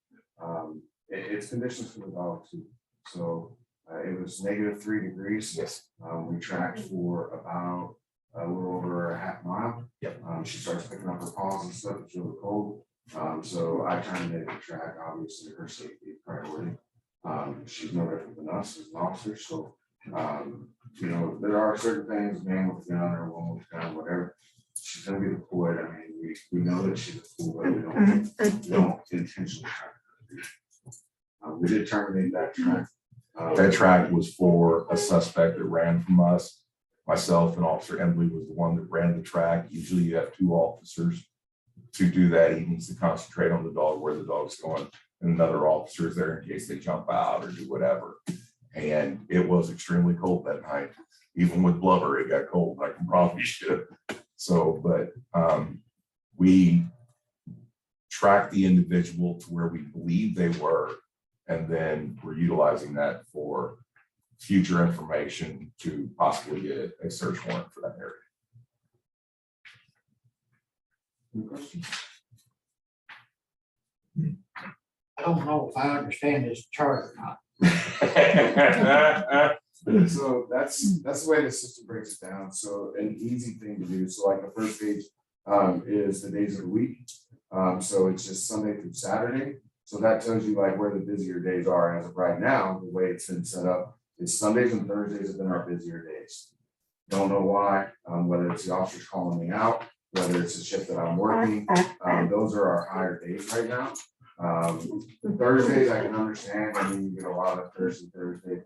It's conditions for the dog too. So it was -3 degrees. Yes. We tracked for about a little over a half mile. Yep. She starts picking up her paws and stuff. It's really cold. So I turned it to track, obviously her safety is priority. She's no different than us as an officer. So, you know, there are certain things, man with a gun or woman with a gun, whatever. She's gonna be deployed. I mean, we know that she's a fool, but we don't intentionally track her. We did terminate that track. That track was for a suspect that ran from us. Myself and Officer Embley was the one that ran the track. Usually you have 2 officers to do that. He needs to concentrate on the dog, where the dog's going, and another officer is there in case they jump out or do whatever. And it was extremely cold that night. Even with blubber, it got cold. I can promise you. So, but we tracked the individual to where we believe they were, and then we're utilizing that for future information to possibly get a search warrant for that area. Any questions? I don't know if I understand this chart or not. So that's the way the system breaks it down. So an easy thing to do. So like the first page is the days of the week. So it's just Sunday through Saturday. So that tells you like where the busier days are. As of right now, the way it's been set up is Sundays and Thursdays have been our busier days. Don't know why, whether it's the officers calling me out, whether it's the shift that I'm working, those are our higher days right now. Thursdays, I can understand. I mean, you get a lot of Thursday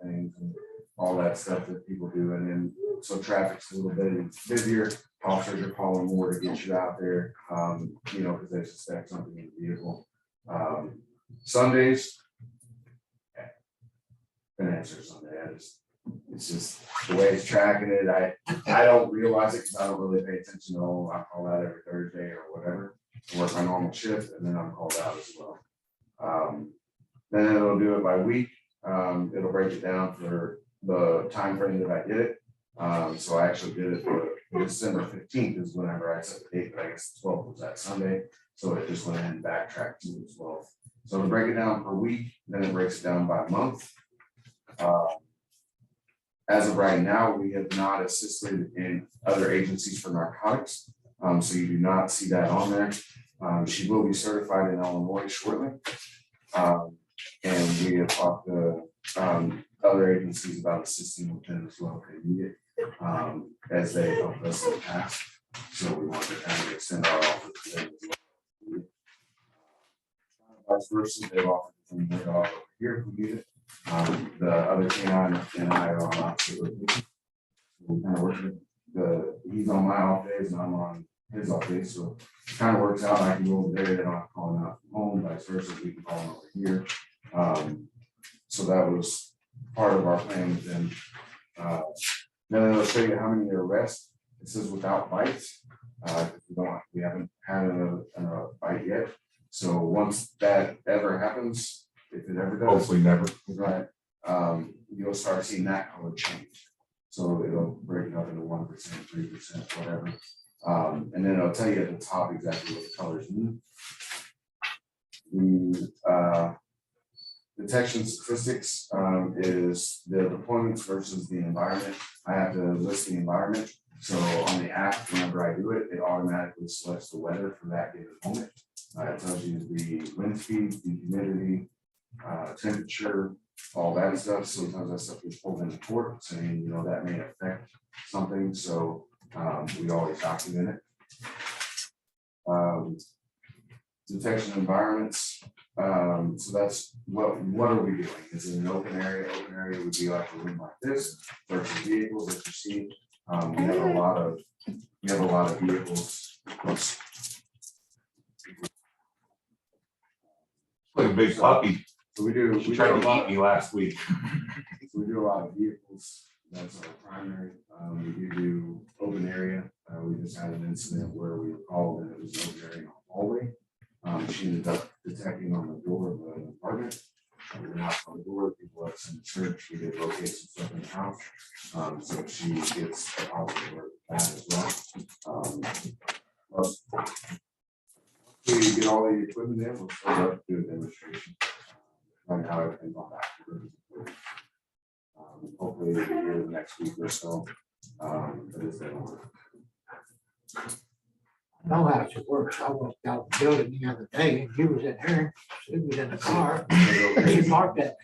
things and all that stuff that people do. And then, so traffic's a little bit busier. officers are calling more to get you out there, you know, because they suspect something in the vehicle. Sundays. Gonna answer Sunday, it's just the way it's tracking it, I don't realize it because I don't really pay attention to all, I call out every Thursday or whatever. I work my normal shift and then I'm called out as well. Then it'll do it by week, it'll break it down for the time frame that I did it. So I actually did it for December 15th is whenever I set the date, but I guess the 12th was that Sunday, so it just went ahead and backtracked to the 12th. So to break it down per week, then it breaks it down by month. As of right now, we have not assisted in other agencies for narcotics, so you do not see that on there. She will be certified in Illinois shortly. And we have talked to other agencies about assisting with them as well if they need it, as they helped us in the past. So we want to kind of extend our offer to them as well. Vice versa, they've offered to bring their dog over here if we need it. The other canine and I are on opposite rotation. We kind of work he's on my off days and I'm on his off days, so it kind of works out. I can go over there, they don't have to call him out from home, vice versa, we can call him over here. So that was part of our plan with them. Then it'll show you how many are arrests. It says without bites. We haven't had a bite yet. So once that ever happens, if it ever does. Hopefully never. Right, you'll start seeing that color change. So it'll break it up into 1%, 3%, whatever. And then it'll tell you at the top exactly what the colors mean. The detection statistics is the deployments versus the environment. I have to list the environment. So on the app, whenever I do it, it automatically selects the weather for that given moment. It tells you the wind speed, the humidity, temperature, all that stuff. Sometimes that stuff gets pulled into court saying, you know, that may affect something. So we always document it. Detection environments. So that's what are we doing? Is it an open area? Open area would be like a room like this versus vehicles that you see. We have a lot of vehicles. Like a big puppy. So we do. She tried to eat me last week. So we do a lot of vehicles. That's our primary. We do open area. We just had an incident where we were called and it was an open area in the hallway. She ended up detecting on the door of the apartment. We knocked on the door, people at some church, we did locate some stuff in the house. So she gets a positive alert for that as well. We get all the equipment in, we'll start up to do a demonstration. On how everything's on back. Hopefully we'll be here the next week or so. But it's been over. I know how it works. I walked out the building the other day and he was in there, he was in the car. He parked it.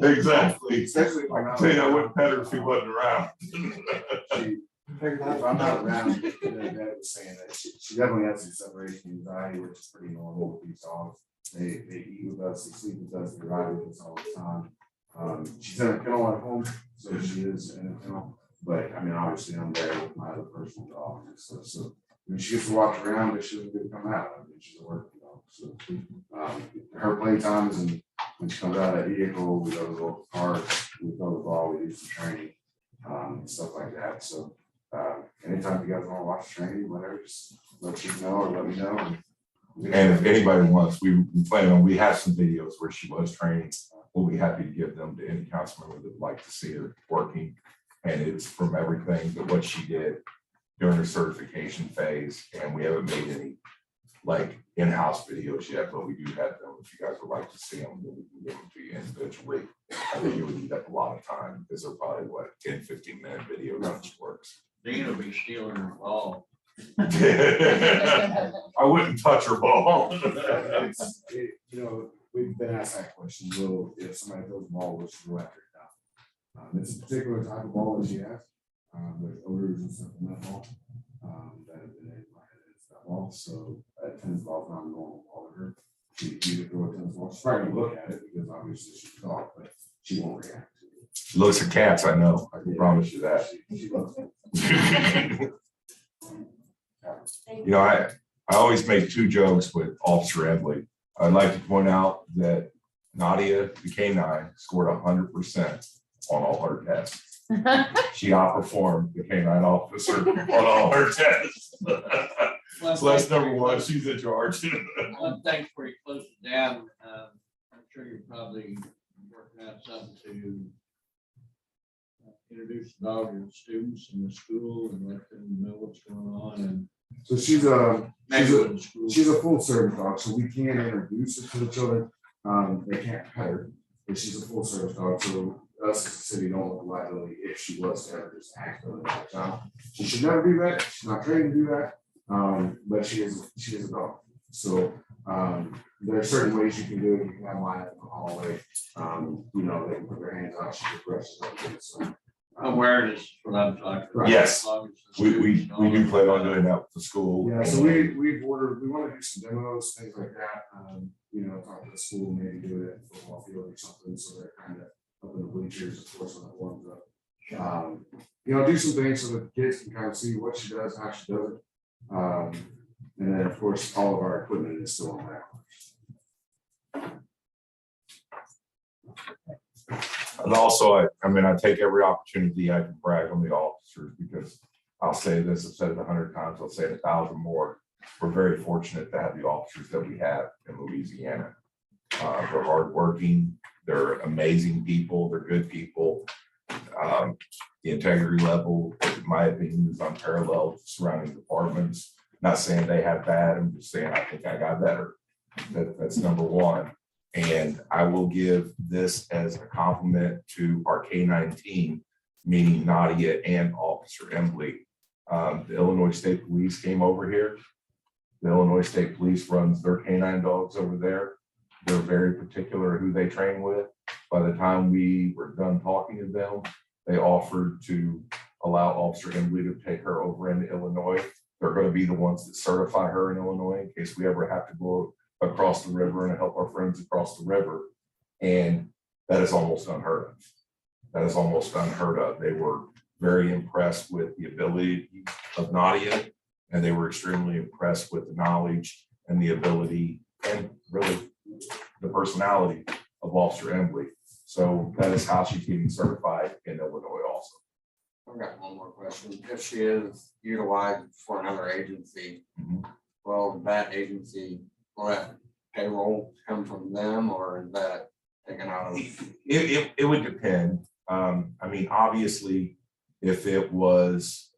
Exactly. Especially if I'm not. Tell you, I wouldn't pet her if he wasn't around. If I'm not around, Dad was saying that she definitely has some separation anxiety, which is pretty normal with these dogs. They eat with us, they sleep with us, they ride with us all the time. She's in a kennel at home, so she is in a kennel. But I mean, obviously, I'm there with my other personal dog and stuff. So when she gets to walk around, but she doesn't get to come out. I mean, she's a working dog. So her play times and when she comes out of that vehicle, we go to the local parks, we throw the ball, we do some training, stuff like that. So anytime you guys want to watch training, whatever, just let you know or let me know. And if anybody wants, we plan on, we have some videos where she was training. We'll be happy to give them to any council member that would like to see her working. And it's from everything to what she did during her certification phase. And we haven't made any like in-house videos yet, but we do have them. If you guys would like to see them, then we can give them to you individually. I think it would eat up a lot of time because they're probably what 10-15-minute videos when she works. Dean will be stealing her ball. I wouldn't touch her ball. We've been asked that question. Will if somebody throws a ball, will she go after it down? It's a particular type of ball that she has. There's odors and stuff in that ball that have been in that ball. So a tennis ball is not a normal ball to her. She could throw a tennis ball. She's probably gonna look at it because obviously she's tall, but she won't react to it. She looks at cats, I know. I can promise you that. She loves it. Thank You know, I always make two jokes with Officer Embley. I'd like to point out that Nadia, the K-9, scored 100% on all her tests. She outperformed the K-9 officer on all her tests. So that's number one, she's in charge. One thing before you close it down, I'm sure you're probably working out something to introduce the dog to the students in the school and let them know what's going on and. So she's a Maybe with the school. she's a full service dog, so we can introduce her to the children. They can't pet her, but she's a full service dog, so us as a city don't look liability if she was to ever just act on that child. She should never do that, she's not trained to do that, but she is a dog. So, there are certain ways you can do it, you can have line up in the hallway, you know, they can put their hands out, she can brush it, so. Awareness, is what I'm talking about. Yes. As long as the We students know do plan on doing that with the school. Yeah, so we've ordered, we want to do some demos, things like that, you know, talk to the school, maybe do it at the football field or something, so they're kind of up in the bleachers, of course, when it warms up. You know, do some things so that kids can kind of see what she does, how she does it. And then, of course, all of our equipment is still on that. And also, I mean, I take every opportunity I can brag on the officers because I'll say this, I've said it 100 times, I'll say it 1,000 more. We're very fortunate to have the officers that we have in Louisiana. They're hardworking, they're amazing people, they're good people. The integrity level, in my opinion, is unparalleled surrounding departments. Not saying they have bad, I'm just saying I think I got better. That's number one. And I will give this as a compliment to our K-9 team, meaning Nadia and Officer Embley. The Illinois State Police came over here. The Illinois State Police runs their K-9 dogs over there. They're very particular who they train with. By the time we were done talking to them, they offered to allow Officer Embley to take her over into Illinois. They're going to be the ones that certify her in Illinois in case we ever have to go across the river and help our friends across the river. And that is almost unheard of. That is almost unheard of. They were very impressed with the ability of Nadia, and they were extremely impressed with the knowledge and the ability and really the personality of Officer Embley. So that is how she's getting certified in Illinois also. I've got one more question. If she is utilized for another agency, Mhm. will that agency, will that payroll come from them or is that taken out of? It would depend. I mean, obviously, if it was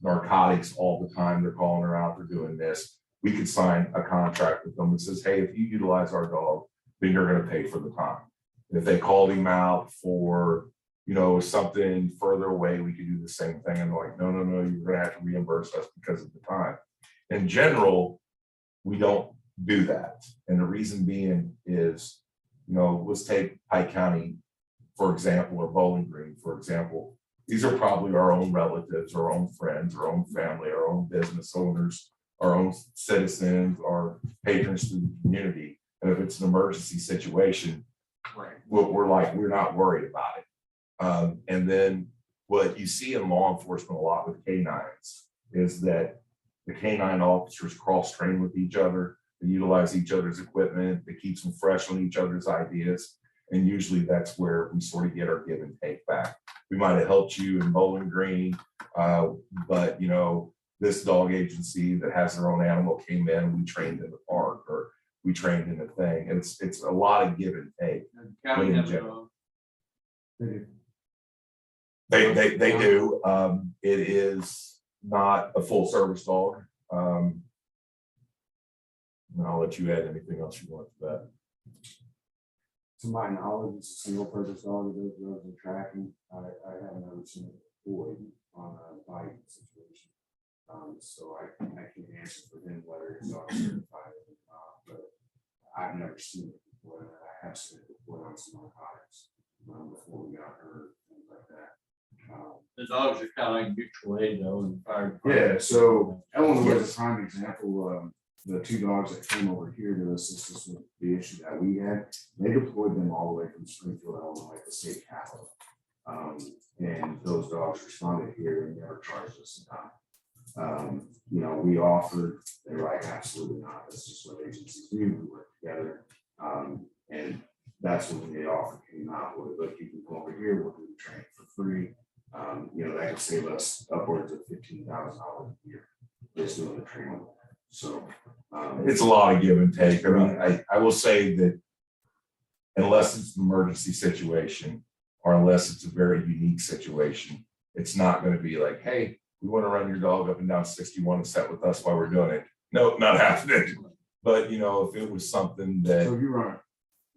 narcotics all the time, they're calling her out, they're doing this, we could sign a contract with them that says, hey, if you utilize our dog, then you're gonna pay for the time. If they called him out for, you know, something further away, we could do the same thing. And they're like, no, you're gonna have to reimburse us because of the time. In general, we don't do that. And the reason being is, you know, let's take Pike County, for example, or Bowling Green, for example. These are probably our own relatives, our own friends, our own family, our own business owners, our own citizens, our patrons to the community. And if it's an emergency situation, Right. we're not worried about it. And then what you see in law enforcement a lot with K-9s is that the K-9 officers cross-train with each other. They utilize each other's equipment. They keep them fresh on each other's ideas. And usually that's where we sort of get our give and take back. We might have helped you in Bowling Green, but you know, this dog agency that has their own animal came in, we trained in the park or we trained in a thing. It's a lot of give and take. County in has general. their own. They do. It is not a full service dog. And I'll let you add anything else you want to that. To my knowledge, it's a single purpose dog that does drugs and tracking. I haven't ever seen it deployed on a bike situation. So I can't answer for him whether it's dog certified or not, but I've never seen it before. And I have seen it deployed on some narcotics before we got hurt, things like that. The dogs are kind of like mutual aid though in the fire. Yeah, so Illinois is a prime example. The two dogs that came over here to assist us with the issue that we had, they deployed them all the way from Springfield, Illinois, the state capital. And those dogs responded here and never charged us a dime. You know, we offered, they were like, absolutely not, that's just what agencies do, we work together. And that's when the offer came out, with, look, you can come over here, we'll do the training for free. You know, that could save us upwards of $15,000 a year just doing the training. So. It's a lot of give and take. I mean, I will say that unless it's an emergency situation, or unless it's a very unique situation, it's not gonna be like, hey, we wanna run your dog up and down 61 and set with us while we're doing it. No, not happening. But you know, if it was something that, So you run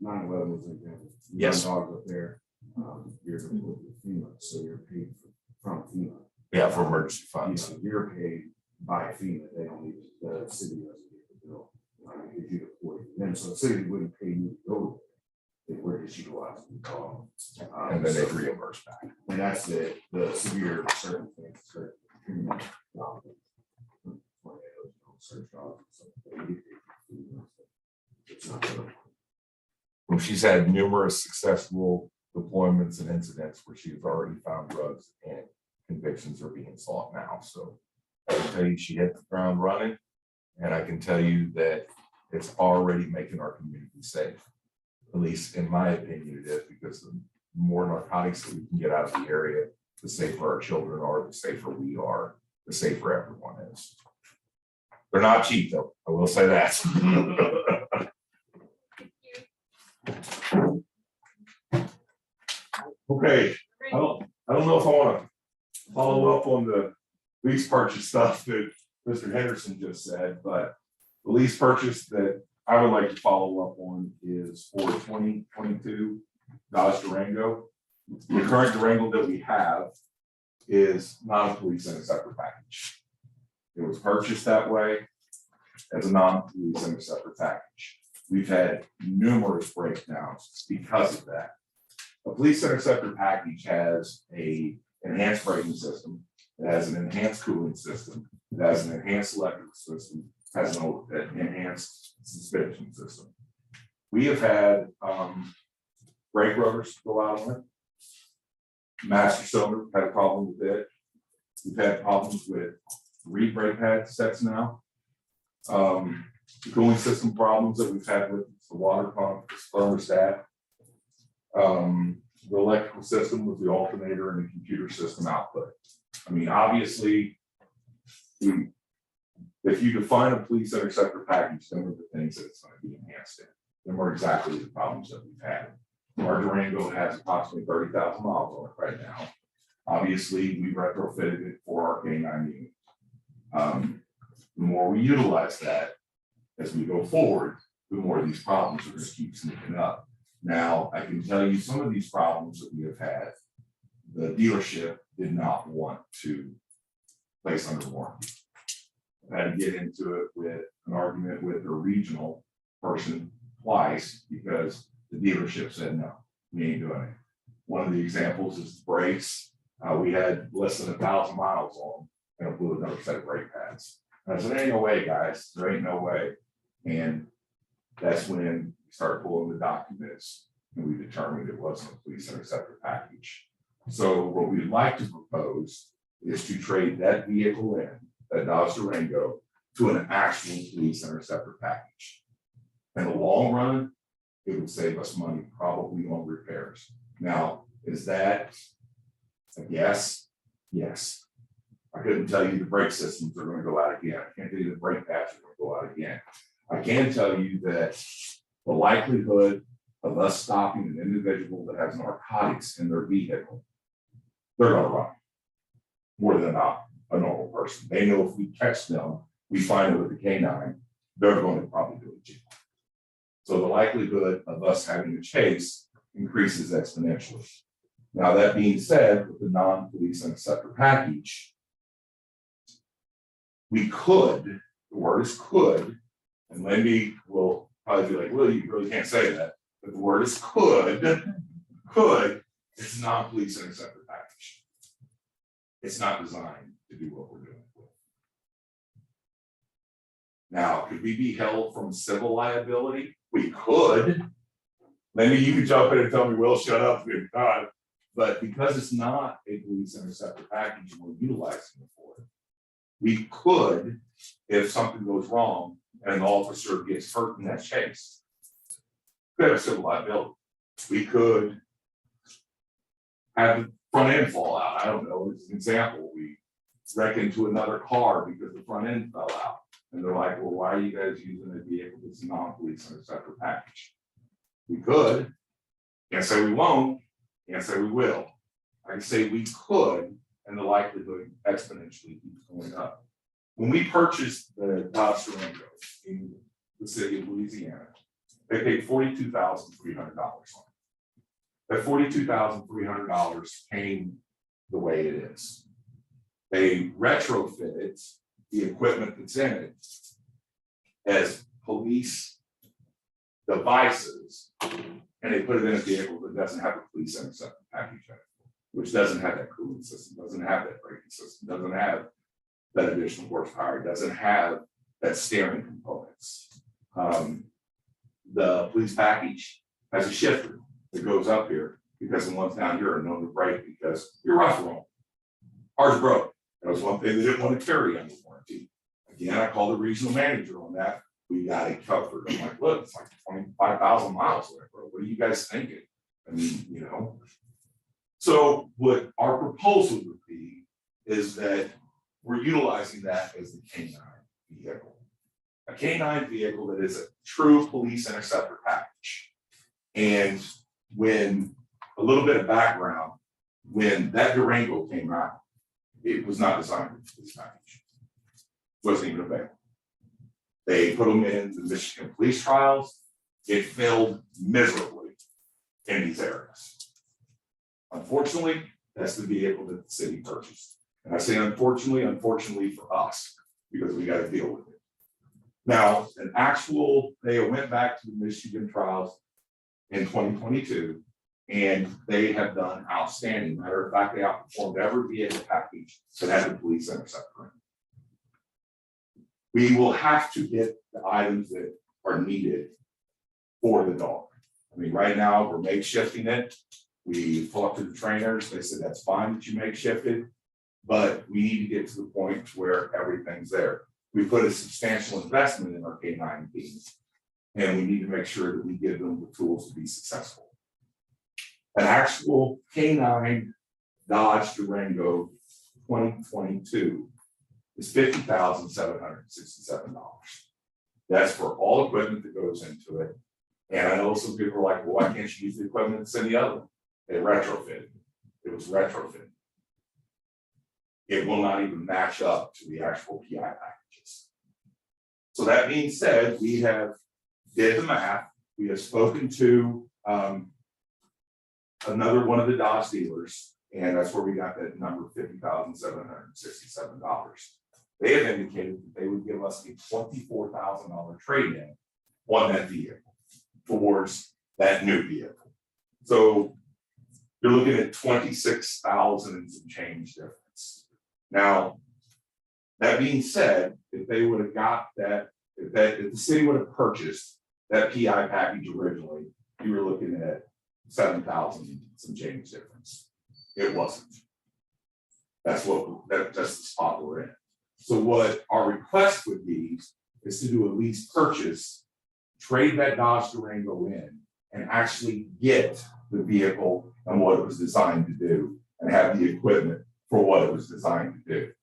9/11 was an example. You Yes. run dogs up there, you're with FEMA, so you're paid from FEMA. yeah, for emergency You funds. know, you're paid by FEMA, they don't need, the city doesn't get the bill. If you deploy them, so the city wouldn't pay you to go there. They were just utilizing the dog. And then they So- reimburse back. And that's the severe circumstances, certain criminal. Search dogs. So they get paid for FEMA, so it's not really- Well, she's had numerous successful deployments and incidents where she's already found drugs and convictions are being sought now. So I can tell you she hit the ground running. And I can tell you that it's already making our community safe. At least in my opinion, it is, because the more narcotics that we can get out of the area, the safer our children are, the safer we are, the safer everyone is. They're not cheap though, I will say that. Okay, I don't know if I wanna follow up on the lease purchase stuff that Mr. Henderson just said, but the lease purchase that I would like to follow up on is for 2022 Dodge Durango. The current Durango that we have is not a police interceptor package. It was purchased that way as a non-police interceptor package. We've had numerous breakdowns because of that. A police interceptor package has a enhanced braking system, it has an enhanced cooling system, it has an enhanced electrical system, has an enhanced suspension system. We have had brake rotors go out on it. Master cylinder had a problem with it. We've had problems with 3 brake pad sets now. The cooling system problems that we've had with the water pump, the thermostat. The electrical system with the alternator and the computer system output. I mean, obviously, if you define a police interceptor package, then are the things that it's going to be enhanced in. Them are exactly the problems that we've had. Our Durango has approximately 30,000 miles on it right now. Obviously, we retrofitted it for our K9 unit. The more we utilize that as we go forward, the more these problems are just keep sneaking up. Now, I can tell you some of these problems that we have had, the dealership did not want to place under warranty. I had to get into it with an argument with a regional person twice because the dealership said, no, we ain't doing it. One of the examples is the brakes. We had less than 1,000 miles on them and blew another set of brake pads. And I said, there ain't no way, guys, there ain't no way. And that's when we started pulling the documents and we determined it wasn't a police interceptor package. So what we'd like to propose is to trade that vehicle in, that Dodge Durango, to an actual police interceptor package. In the long run, it would save us money probably on repairs. Now, is that a yes? Yes. I couldn't tell you the brake systems are going to go out again. I can't tell you the brake pads are going to go out again. I can tell you that the likelihood of us stopping an individual that has narcotics in their vehicle, they're going to run more than a normal person. They know if we catch them, we find it with the K9, they're going to probably go to jail. So the likelihood of us having a chase increases exponentially. Now, that being said, with the non-police interceptor package, we could, the word is could, and Lindy will probably be like, well, you really can't say that, but the word is could, it's a non-police interceptor package. It's not designed to do what we're doing with. Now, could we be held from civil liability? We could. Maybe you could jump in and tell me, Will, shut up, good God. But because it's not a police interceptor package, and we're utilizing it for it, we could, if something goes wrong and an officer gets hurt in that chase, we have a civil liability. We could have the front end fall out. I don't know, as an example, we wreck into another car because the front end fell out. And they're like, well, why are you guys using a vehicle that's a non-police interceptor package? We could, can't say we won't, can't say we will. I can say we could, and the likelihood exponentially keeps going up. When we purchased the Dodge Durango in the city of Louisiana, they paid $42,300 on it. That $42,300 came the way it is. They retrofitted the equipment that's in it as police devices, and they put it in a vehicle that doesn't have a police interceptor package in it, which doesn't have that cooling system, doesn't have that braking system, doesn't have that additional horsepower, doesn't have that steering components. The police package has a shifter that goes up here because the ones down here are known to break because you're rough wrong. Ours broke. That was one thing they didn't want to carry under warranty. Again, I called the regional manager on that. We got it covered. I'm like, look, it's like 25,000 miles away, bro. What are you guys thinking? I mean, you know. So what our proposal would be is that we're utilizing that as the K9 vehicle. A K9 vehicle that is a true police interceptor package. And when a little bit of background, when that Durango came out, it was not designed for police package. It wasn't even available. They put them in the Michigan police trials. It failed miserably in these areas. Unfortunately, that's the vehicle that the city purchased. And I say unfortunately for us, because we got to deal with it. Now, they went back to the Michigan trials in 2022, and they have done outstanding. Matter of fact, they outperformed every vehicle package that had the police interceptor in it. We will have to get the items that are needed for the dog. I mean, right now, we're makeshifting it. We talked to the trainers, they said that's fine that you makeshifted, but we need to get to the point where everything's there. We put a substantial investment in our K9 teams, and we need to make sure that we give them the tools to be successful. An actual K9 Dodge Durango 2022 is $50,767. That's for all equipment that goes into it. And I know some people are like, well, why can't you use the equipment that's in the other one? They retrofitted. It was retrofitted. It will not even match up to the actual PI packages. So that being said, we have did the math. We have spoken to another one of the Dodge dealers, and that's where we got that number of $50,767. They have indicated that they would give us a $24,000 trade-in on that vehicle towards that new vehicle. So you're looking at 26,000 and some change difference. Now, that being said, if they would have got that, if the city would have purchased that PI package originally, you were looking at 7,000 some change difference. It wasn't. That's the spot we're in. So what our request would be is to do a lease purchase, trade that Dodge Durango in, and actually get the vehicle and what it was designed to do, and have the equipment for what it was designed to do.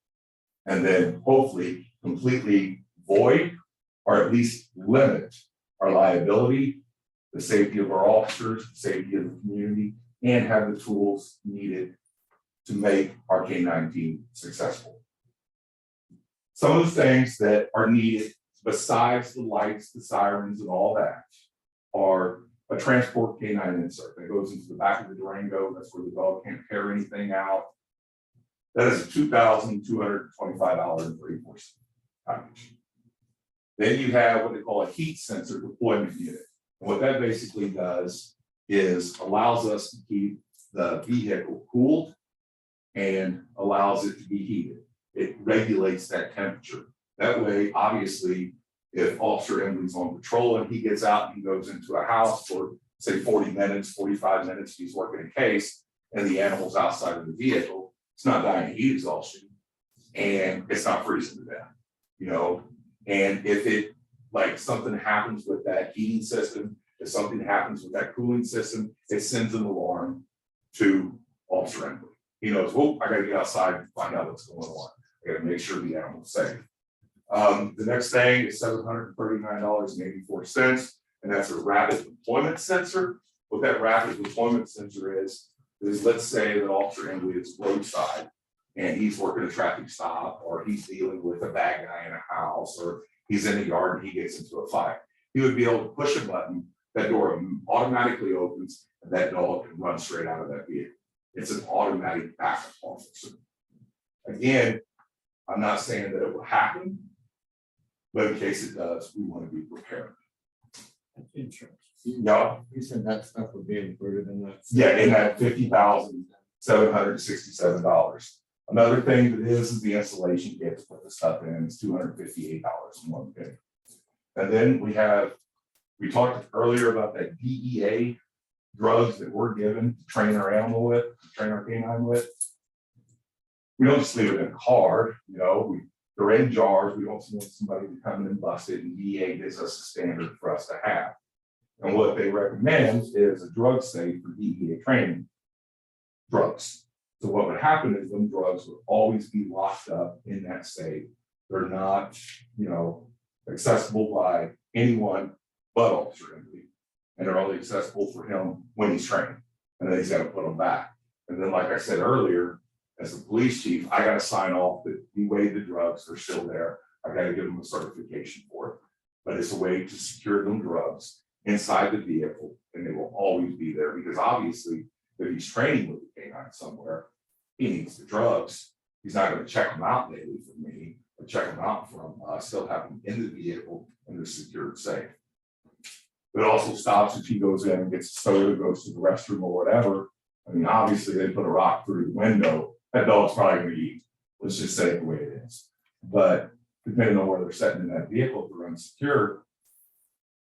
And then hopefully completely void, or at least limit our liability, the safety of our officers, the safety of the community, and have the tools needed to make our K9 team successful. Some of the things that are needed besides the lights, the sirens, and all that are a transport K9 insert that goes into the back of the Durango. That's where the dog can't carry anything out. That is a $2,225.34 package. Then you have what they call a heat sensor deployment unit. And what that basically does is allows us to keep the vehicle cooled and allows it to be heated. It regulates that temperature. That way, obviously, if Officer Emily's on patrol and he gets out and he goes into a house for say 40 minutes, 45 minutes, he's working a case, and the animal's outside of the vehicle, it's not dying of heat exhaustion. And it's not freezing to death, you know? And if it, like, something happens with that heating system, if something happens with that cooling system, it sends an alarm to Officer Emily. He knows, well, I gotta get outside and find out what's going on. I gotta make sure the animal's safe. The next thing is $739.84, and that's a rapid deployment sensor. What that rapid deployment sensor is let's say that Officer Emily is roadside and he's working a traffic stop, or he's dealing with a bad guy in a house, or he's in the yard and he gets into a fight. He would be able to push a button, that door automatically opens, and that dog can run straight out of that vehicle. It's an automatic backup officer. Again, I'm not saying that it will happen, but in case it does, we want to be prepared. Insurance. Yeah, You said that stuff would be included in that. yeah, in that $50,767. Another thing that is the installation kit to put the stuff in. It's $258.01. And then we talked earlier about that DEA drugs that we're given to train our animal with, to train our canine with. We don't just leave it in a car, you know, they're in jars. We don't want somebody to come in and bust it, and DEA gives us a standard for us to have. And what they recommend is a drug safe for DEA training drugs. So what would happen is them drugs would always be locked up in that safe. They're not, you know, accessible by anyone but Officer Emily. And they're only accessible for him when he's training. And then he's got to put them back. And then, like I said earlier, as a police chief, I got to sign off that he weighed the drugs, they're still there. I got to give him a certification for it. But it's a way to secure them drugs inside the vehicle, and they will always be there, because obviously, if he's training with the canine somewhere, he needs the drugs. He's not going to check them out daily from me, or check them out from us. He'll have them in the vehicle and they're secured safe. It also stops if he goes in and gets a soda, goes to the restroom or whatever. I mean, obviously, they put a rock through the window. That dog's probably going to eat. Let's just say it the way it is. But depending on where they're sitting in that vehicle, if they're unsecured,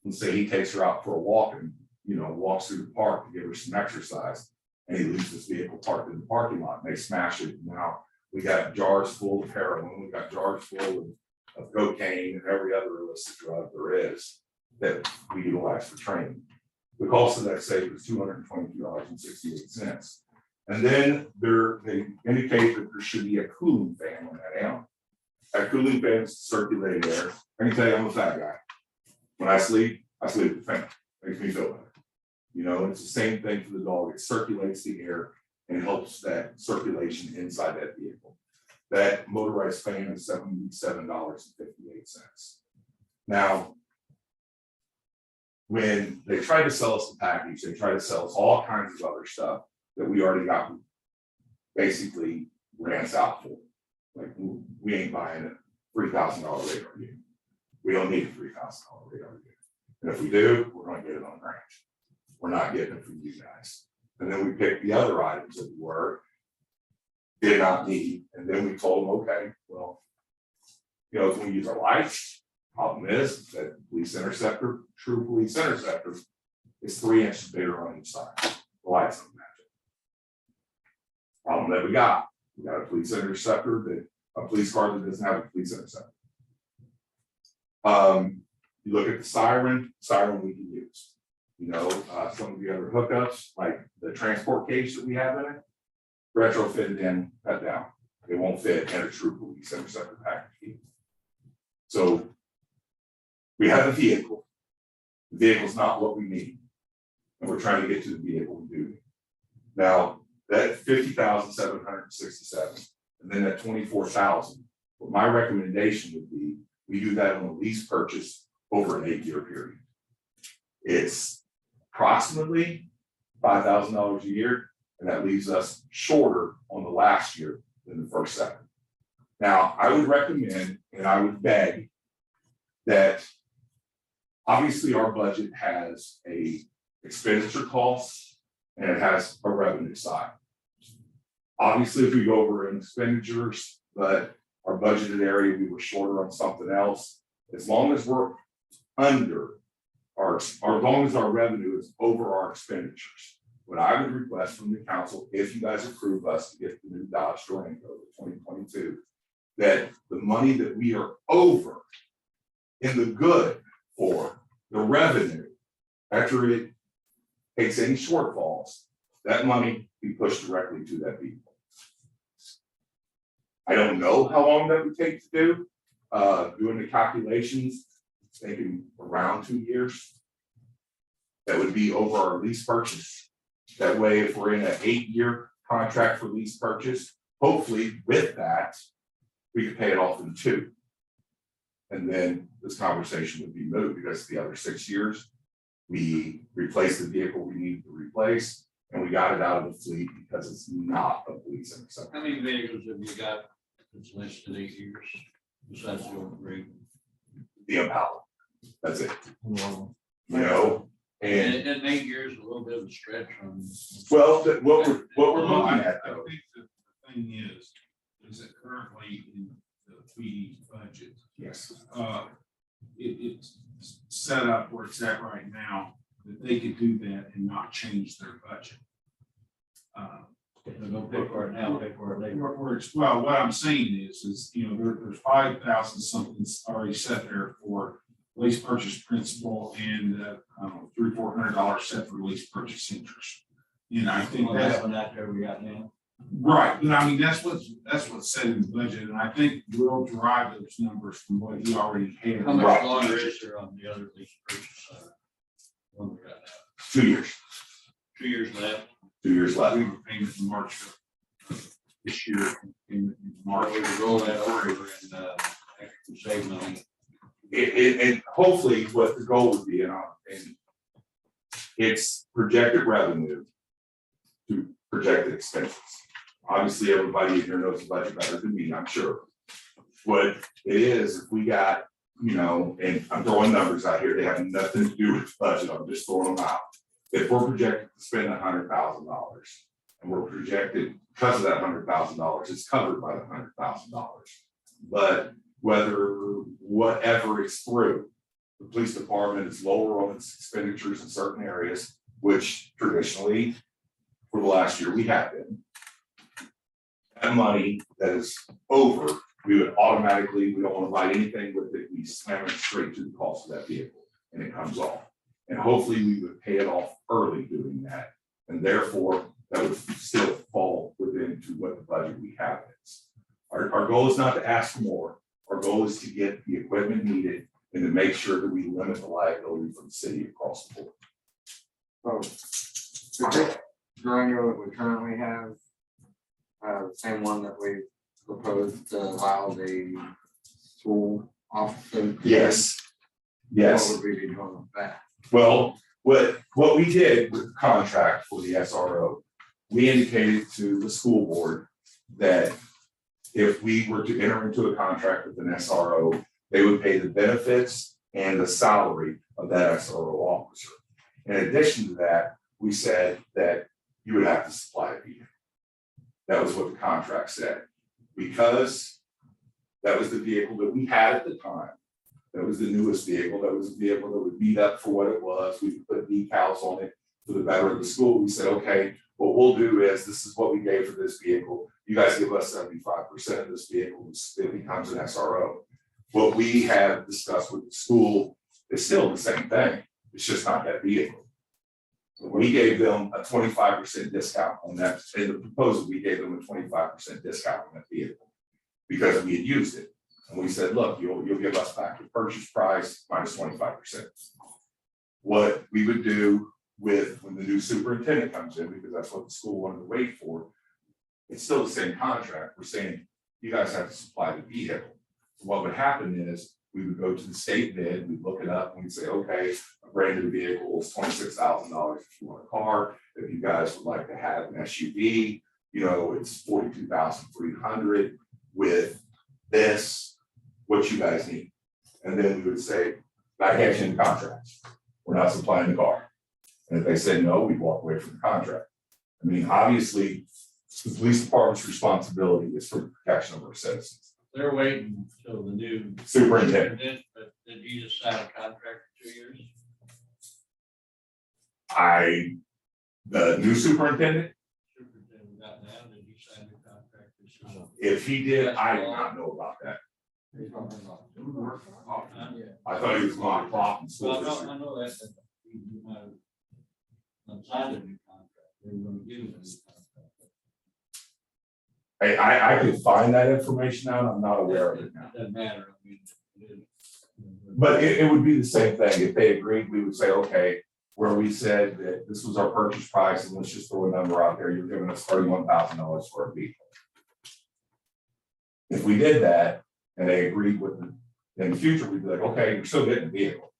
let's say he takes her out for a walk and, you know, walks through the park to give her some exercise, and he leaves this vehicle parked in the parking lot, and they smash it. Now we got jars full of heroin, we got jars full of cocaine and every other illicit drug there is that we utilize for training. The cost of that safe is $222.68. And then they indicate that there should be a cooling fan on that animal. That cooling fan is circulating air. I can tell you, I'm a fat guy. When I sleep with the fan. Makes me feel better. You know, it's the same thing for the dog. It circulates the air and helps that circulation inside that vehicle. That motorized fan is $77.58. Now, when they try to sell us the package, they try to sell us all kinds of other stuff that we already got basically rants out for. Like, we ain't buying a $3,000 radar unit. We don't need a $3,000 radar unit. And if we do, we're going to get it on grant. We're not getting it from you guys. And then we picked the other items that we did not need. And then we told them, okay, well, you know, when we use our lights, problem is that police interceptor, true police interceptor, is 3 inches bigger on each side. The lights don't match it. Problem that we got a police interceptor a police car that doesn't have a police interceptor. You look at the siren we can use. You know, some of the other hookups, like the transport cage that we have in it, retrofitted in, cut down. It won't fit in a true police interceptor package. So we have a vehicle. The vehicle's not what we need. And we're trying to get to the vehicle we do need. Now, that $50,767, and then that $24,000, what my recommendation would be, we do that on a lease purchase over an 8-year period. It's approximately $5,000 a year, and that leaves us shorter on the last year than the first 7. Now, I would recommend, and I would beg, that obviously our budget has a expenditure cost and it has a revenue side. Obviously, if we go over in expenditures, but our budgeted area, we were shorter on something else, as long as we're under as long as our revenue is over our expenditures, what I would request from the council, if you guys approve us to get the new Dodge Durango, the 2022, that the money that we are over in the good for the revenue, after it takes any shortfalls, that money be pushed directly to that vehicle. I don't know how long that would take to do, doing the calculations, thinking around 2 years. That would be over our lease purchase. That way, if we're in an 8-year contract for lease purchase, hopefully with that, we could pay it off in 2. And then this conversation would be moved because the other 6 years, we replaced the vehicle we needed to replace, and we got it out of the fleet because it's not a police interceptor. How many vehicles have you got that's listed 8 years besides the old rig? The Impala, that's it. You know, and And 8 years, is a little bit of a stretch on. well, what we're Well, looking I at though, think the thing is that currently in the PD budget, yes, it's set up where it's at right now, that they could do that and not change their budget. They're gonna pay for it now, pay for it later. Well, what I'm saying is, you know, there's 5,000 something's already set there for lease purchase principal and, $300-400 set for lease purchase interest. And I think Well, that's that's that there we got now. right, but I mean, that's what's set in the budget, and I think we'll derive those numbers from what he already had. How much Right. longer is there on the other lease purchase side? One we got now, 2 years, 2 years left. 2 years left. We were paying it in March of this year, in Mark, March. we would roll that over and, actually save money. And hopefully what the goal would be, and it's projected revenue to projected expenses. Obviously, everybody in here knows the budget better than me, I'm sure. What it is, if we got, you know, and I'm throwing numbers out here, they have nothing to do with the budget, I'm just throwing them out. If we're projected to spend $100,000 and we're projected, because of that $100,000, it's covered by the $100,000. But whatever it's through, the police department is lower on its expenditures in certain areas, which traditionally, for the last year, we have been. That money that is over, we would automatically, we don't want to buy anything with it, we slam it straight to the cost of that vehicle, and it comes off. And hopefully we would pay it off early doing that, and therefore, that would still fall within to what the budget we have is. Our goal is not to ask for more, our goal is to get the equipment needed and to make sure that we limit the liability for the city across the board. So, the Durango that we currently have, the same one that we proposed to allow the school officer. Yes. Yes. What would we be doing with that? Well, what we did with the contract for the SRO, we indicated to the school board that if we were to enter into a contract with an SRO, they would pay the benefits and the salary of that SRO officer. In addition to that, we said that you would have to supply a vehicle. That was what the contract said. Because that was the vehicle that we had at the time. That was the newest vehicle. That was a vehicle that would beat up for what it was. We could put decals on it for the better of the school. We said, okay, what we'll do is, this is what we gave for this vehicle. You guys give us 75% of this vehicle, it becomes an SRO. What we have discussed with the school is still the same thing. It's just not that vehicle. We gave them a 25% discount on that. In the proposal, we gave them a 25% discount on that vehicle because we had used it. And we said, look, you'll give us back the purchase price minus 25%. What we would do with when the new superintendent comes in, because that's what the school wanted to wait for, it's still the same contract. We're saying you guys have to supply the vehicle. What would happen is we would go to the state bid, we'd look it up, and we'd say, okay, a brand new vehicle is $26,000 if you want a car. If you guys would like to have an SUV, you know, it's $42,300 with this, what you guys need. And then we would say, not catching the contracts. We're not supplying the car. And if they said no, we'd walk away from the contract. I mean, obviously, the police department's responsibility is for the protection of our citizens. They're waiting until the new. Superintendent. But did you just sign a contract for 2 years? I The new superintendent, Superintendent got that, did you sign the contract this year? if he did, I do not know about that. I thought he was going to Clough and Well, school this year. I know that, but you might have signed a new contract, they were gonna give you a new contract. I could find that information out, I'm not aware of it now. Doesn't matter, I mean, it is. But it would be the same thing, if they agreed, we would say, okay, where we said that this was our purchase price, and let's just throw a number out there, you're giving us $31,000 for a vehicle. If we did that, and they agreed with it, in the future, we'd be like, okay, you're still getting a vehicle.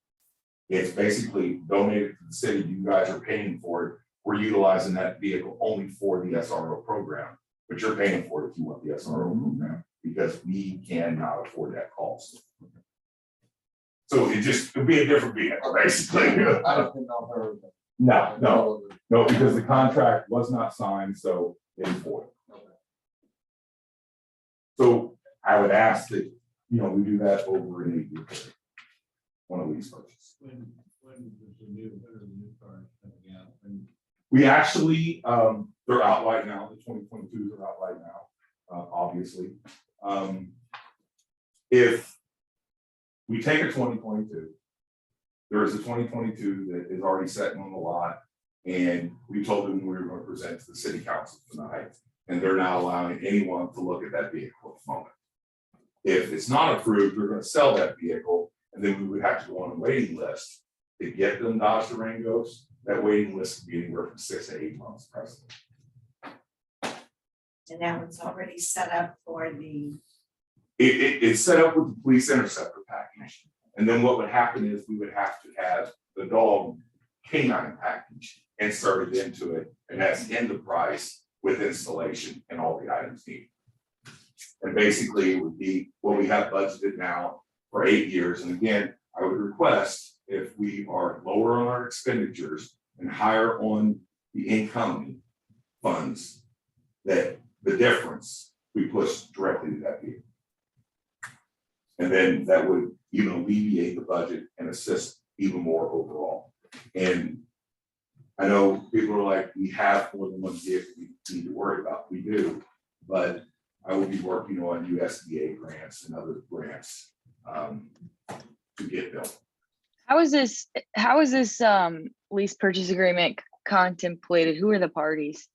It's basically donated to the city, you guys are paying for it, we're utilizing that vehicle only for the SRO program. But you're paying for it if you want the SRO program, because we cannot afford that cost. So it'd be a different vehicle, basically. I don't think I'll ever. No, because the contract was not signed, so it's void. So I would ask that, we do that over an 8-year period. One of these purchases. When is the new cars coming out? And We actually, they're out right now, the 2022s are out right now, obviously. If we take a 2022, there is a 2022 that is already sitting on the lot, and we told them we were going to present to the city council tonight, and they're not allowing anyone to look at that vehicle at the moment. If it's not approved, they're going to sell that vehicle, and then we would have to go on a waiting list to get them Dodge Durangos. That waiting list could be anywhere from 6 to 8 months presently. And that one's already set up for the, It's set up with the police interceptor package. And then what would happen is we would have to have the dog canine package inserted into it. And that's in the price with installation and all the items needed. And basically it would be what we have budgeted now for 8 years. And again, I would request if we are lower on our expenditures and higher on the incoming funds, that the difference we push directly to that vehicle. And then that would even alleviate the budget and assist even more overall. And I know people are like, we have more than one vehicle we need to worry about. We do, but I will be working on USDA grants and other grants to get built. How is this lease purchase agreement contemplated? Who are the parties?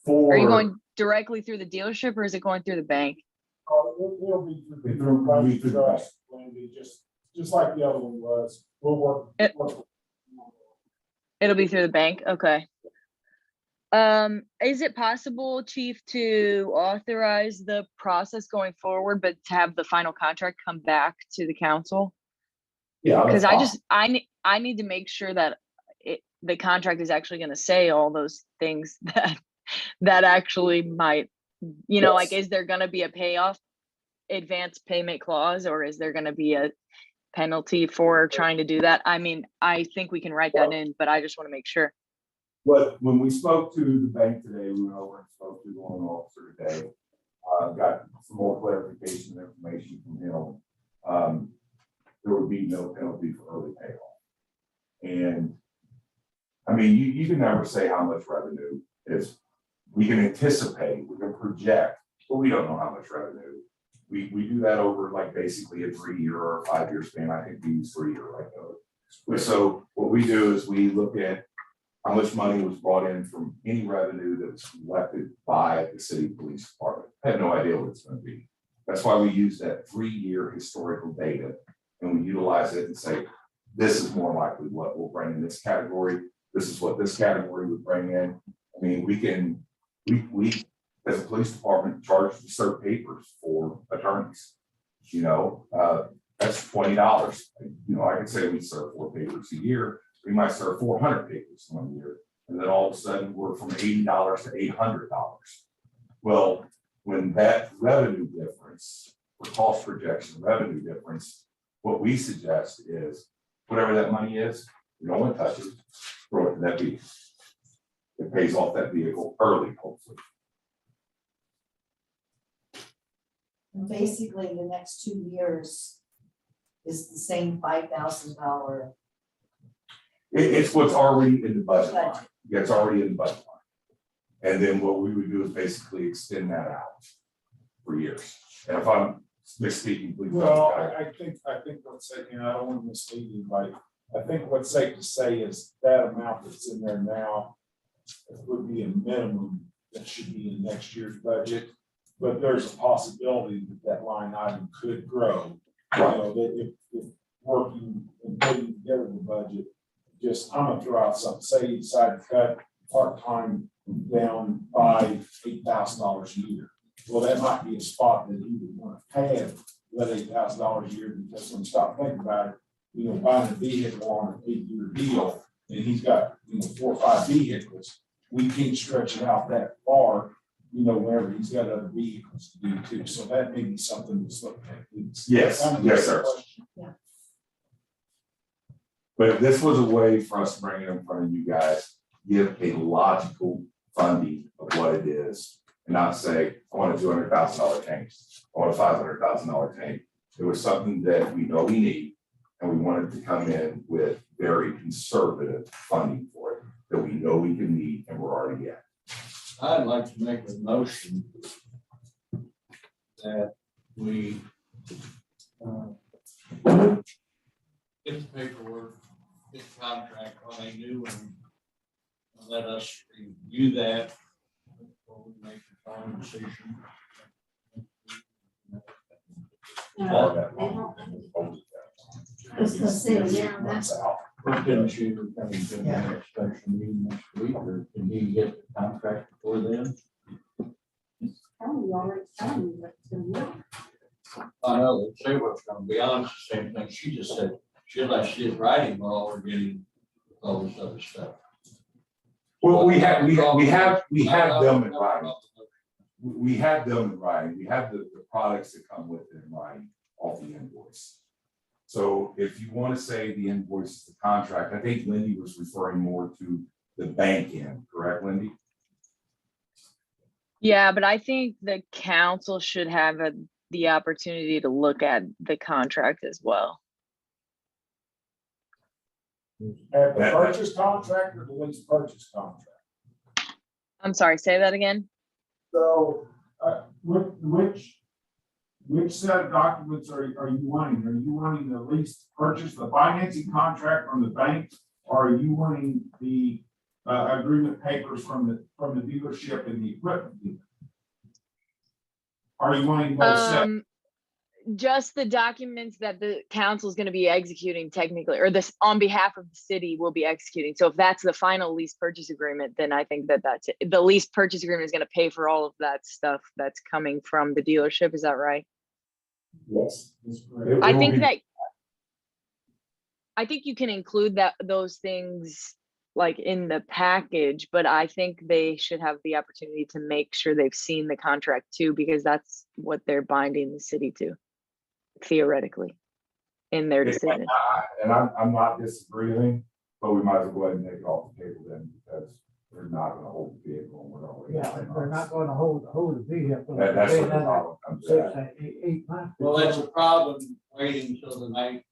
Are you going directly through the dealership or is it going through the bank? It'll be through the bank. Just like the other one was, we'll work. It'll be through the bank, okay. Is it possible, Chief, to authorize the process going forward, but to have the final contract come back to the council? Yeah. Because I need to make sure that the contract is actually going to say all those things that actually might, like, is there going to be a payoff advance payment clause, or is there going to be a penalty for trying to do that? I mean, I think we can write that in, but I just want to make sure. But when we spoke to the bank today, we went over and spoke to the loan officer today, got some more clarification and information from him. There would be no penalty for early payoff. And I mean, you can never say how much revenue is. We can anticipate, we can project, but we don't know how much revenue. We do that over like basically a 3-year or a 5-year span. I think we use 3-year right now. So what we do is we look at how much money was brought in from any revenue that was collected by the city police department. I have no idea what it's going to be. That's why we use that 3-year historical data and we utilize it and say, this is more likely what we'll bring in this category. This is what this category would bring in. I mean, we as a police department charge to serve papers for attorneys. That's $20. I could say we serve 4 papers a year. We might serve 400 papers 1 year. And then all of a sudden we're from $80 to $800. Well, when that revenue difference or cost projection revenue difference, what we suggest is whatever that money is, we don't want to touch it, throw it to that vehicle. It pays off that vehicle early, hopefully. and basically the next 2 years is the same $5,000. It's what's already in the budget line. Yeah, it's already in the budget line. And then what we would do is basically extend that out for years. And if I'm misspeaking, please. Well, I think what's safe, and I don't want to mislead anybody. I think what's safe to say is that amount that's in there now would be a minimum that should be in next year's budget. But there's a possibility that that line item could grow. You know, that if working and putting together the budget, just, I'm gonna throw out something, say you decide to cut part-time down by $8,000 a year. Well, that might be a spot that he would want to pay that $8,000 a year, because when you stop thinking about it, you know, buying a vehicle on an 8-year deal, and he's got, you know, 4 or 5 vehicles, we can't stretch it out that far, you know, wherever he's got other vehicles to do too. So that may be something that's looked at. Yes, yes, sir. Yeah. But this was a way for us to bring it in front of you guys, give a logical funding of what it is, and not say, I want a $200,000 tank, I want a $500,000 tank. It was something that we know we need, and we wanted to come in with very conservative funding for it, that we know we can meet, and we're already at. I'd like to make a motion that we get the paperwork, get the contract on a new one, and let us review that before we make the final decision. I was gonna say, yeah, that's. Or can she come into the next special meeting next week, or can he get the contract before then? I know, they say what's gonna be on, it's the same thing she just said, she'd like to see it writing while we're getting all this other stuff. Well, we have them in writing. We have them in writing. We have the products that come with it in writing, off the invoice. So if you want to say the invoice is the contract, I think Lindy was referring more to the bank end, correct, Lindy? Yeah, but I think the council should have the opportunity to look at the contract as well. At the purchase contract or the lease purchase contract? I'm sorry, say that again? So, which set of documents are you wanting? Are you wanting the lease purchase, the financing contract from the bank? Or are you wanting the agreement papers from the dealership and the equipment dealer? Are you wanting both sets? Just the documents that the council is going to be executing technically, or this on behalf of the city will be executing. So if that's the final lease purchase agreement, then I think that's it. The lease purchase agreement is going to pay for all of that stuff that's coming from the dealership. Is that right? Yes. That's correct. I think you can include those things like in the package, but I think they should have the opportunity to make sure they've seen the contract too, because that's what they're binding the city to, theoretically, in their decision. And I'm not disagreeing, but we might as well go ahead and take it off the table then, because they're not gonna hold the vehicle and we're already. Yeah, they're not gonna hold the vehicle. That's what the problem comes Six, at. 8 months. Well, that's a problem waiting until the night,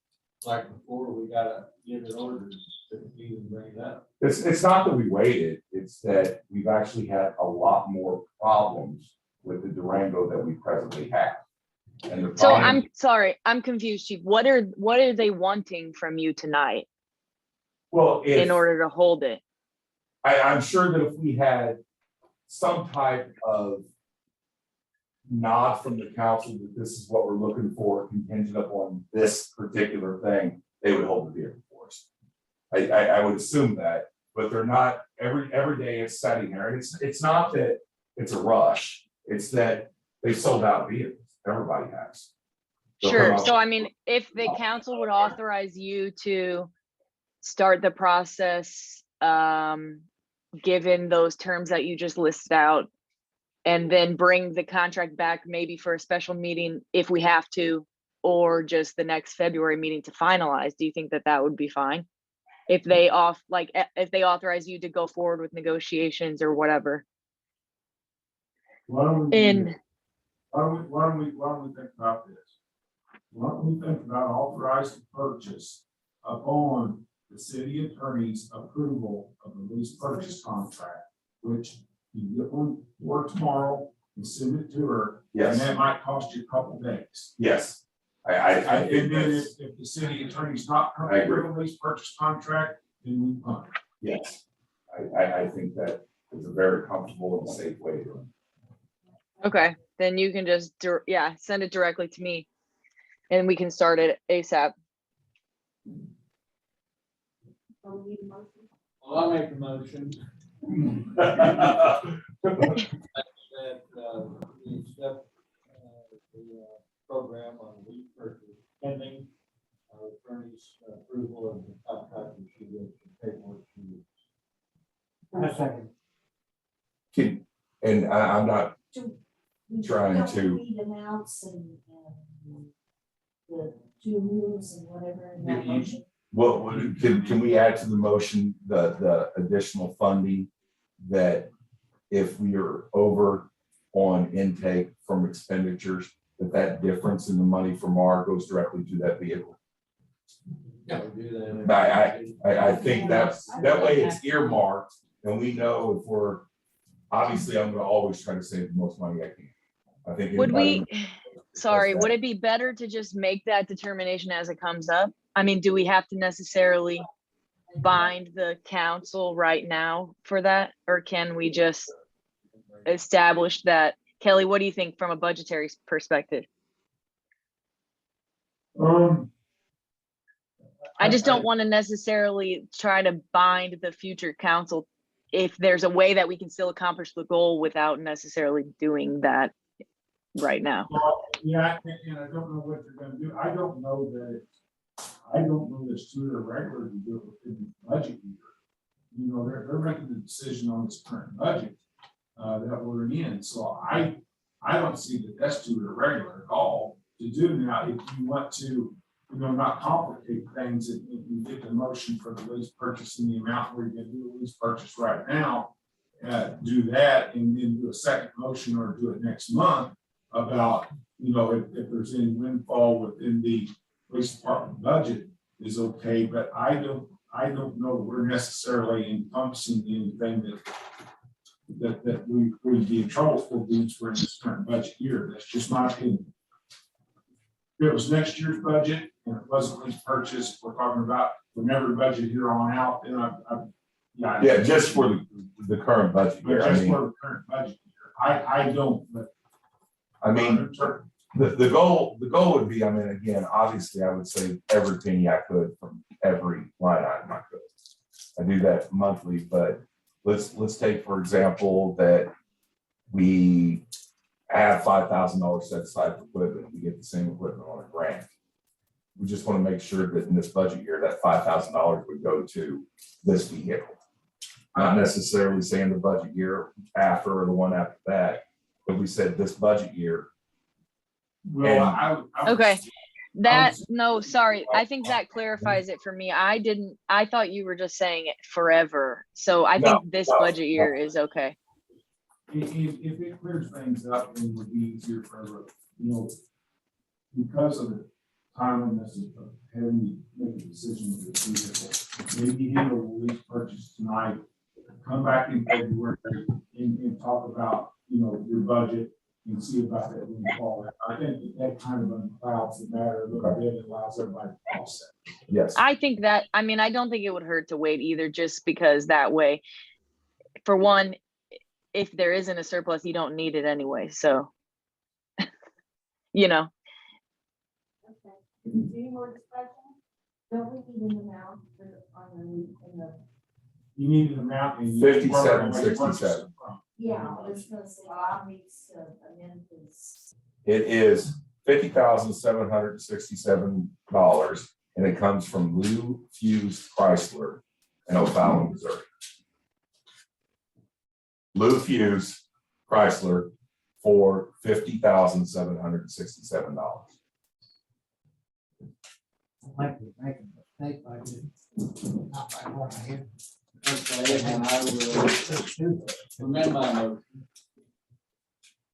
like before, we gotta get it ordered to even bring it up. It's not that we waited, it's that we've actually had a lot more problems with the Durango that we presently have. And the So problem- I'm sorry, I'm confused, Chief. What are they wanting from you tonight Well, in order to hold it? I'm sure that if we had some type of nod from the council that this is what we're looking for, contingent upon this particular thing, they would hold the vehicle for us. I would assume that, but they're not, every day it's sitting there, and it's not that it's a rush, it's that they sold out vehicles, everybody has. They'll come Sure. out- So I mean, if the council would authorize you to start the process, given those terms that you just listed out, and then bring the contract back maybe for a special meeting if we have to, or just the next February meeting to finalize, do you think that would be fine? If they if they authorize you to go forward with negotiations or whatever? Why don't we do And this? Why don't we think about this? Why don't we think about authorized purchase upon the city attorney's approval of the lease purchase contract, which you get one for tomorrow and send it to her. And Yes, that might cost you a couple days. yes. I And think then that's, if the city attorney's not I agree. comfortable with the lease purchase contract, then we punt it. yes. I think that is a very comfortable and safe way to do it. Okay, then you can just, yeah, send it directly to me. And we can start it ASAP. So we need a motion. Well, I'll make the motion that, we accept, the, program on lease purchase pending, attorney's approval of the contract and she gets the paperwork she needs. A second. I'm not, Trying Don't to- Read amounts and the two moves and whatever in that You- motion. well, can we add to the motion, the additional funding that if we are over on intake from expenditures, that difference in the money from R goes directly to that vehicle? Yeah, we do that. I think that way it's earmarked and we know if we're, obviously, I'm gonna always try to save the most money I can. I think. Would we, anybody- sorry, that. would it be better to just make that determination as it comes up? I mean, do we have to necessarily bind the council right now for that? Or can we just establish that? Kelly, what do you think from a budgetary perspective? I just don't want to necessarily try to bind the future council if there's a way that we can still accomplish the goal without necessarily doing that right now. Well, yeah, and I don't know what you're gonna do. I don't know that it's too irregular to do it within the budget year. You know, they're making the decision on this current budget that we're in, so I don't see that that's too irregular at all to do. Now, if you want to, you know, not complicate things, and you get the motion for the lease purchase in the amount where you're gonna do the lease purchase right now, do that and then do a second motion or do it next month about, you know, if there's any windfall within the police department budget is okay, but I don't know that we're necessarily encompassing anything that we would be in trouble for these for this current budget year. That's just my opinion. If it was next year's budget and it wasn't lease purchase, we're talking about from every budget here on out, then Yeah, just for the current budget But year. I just mean, for the current budget year, I don't, but. I mean, the goal would be, I mean, again, obviously, I would save every penny I could from every line item I could. I do that monthly, but let's take, for example, that we have $5,000 set aside for equipment, we get the same equipment on a grant. We just want to make sure that in this budget year, that $5,000 would go to this vehicle. Not necessarily saying the budget year after or the one after that, but we said this budget year. Well, I would. Okay. That, no, sorry, I think that clarifies it for me. I thought you were just saying it forever. So I think this budget year is okay. If it clears things up, then it would be easier for, you know, because of the timeliness of having to make a decision with the vehicle. Maybe handle the lease purchase tonight, come back in February and talk about, you know, your budget and see about that windfall. I think that kind of unclouds the matter a little bit and allows everybody to offset. Yes. I think that, I mean, I don't think it would hurt to wait either, just because that way, for one, if there isn't a surplus, you don't need it anyway. So, you know. Okay. Any more discussion? Don't we need an amount in the, You need an amount and. 57.67. yeah, I was gonna say, Bob needs to amend his. It is $50,767, and it comes from Lou Fuse Chrysler in O'Fallon, Missouri. Lou Fuse Chrysler for $50,767. I might be making a mistake by this. Not by what I hear. Okay, and I will amend my motion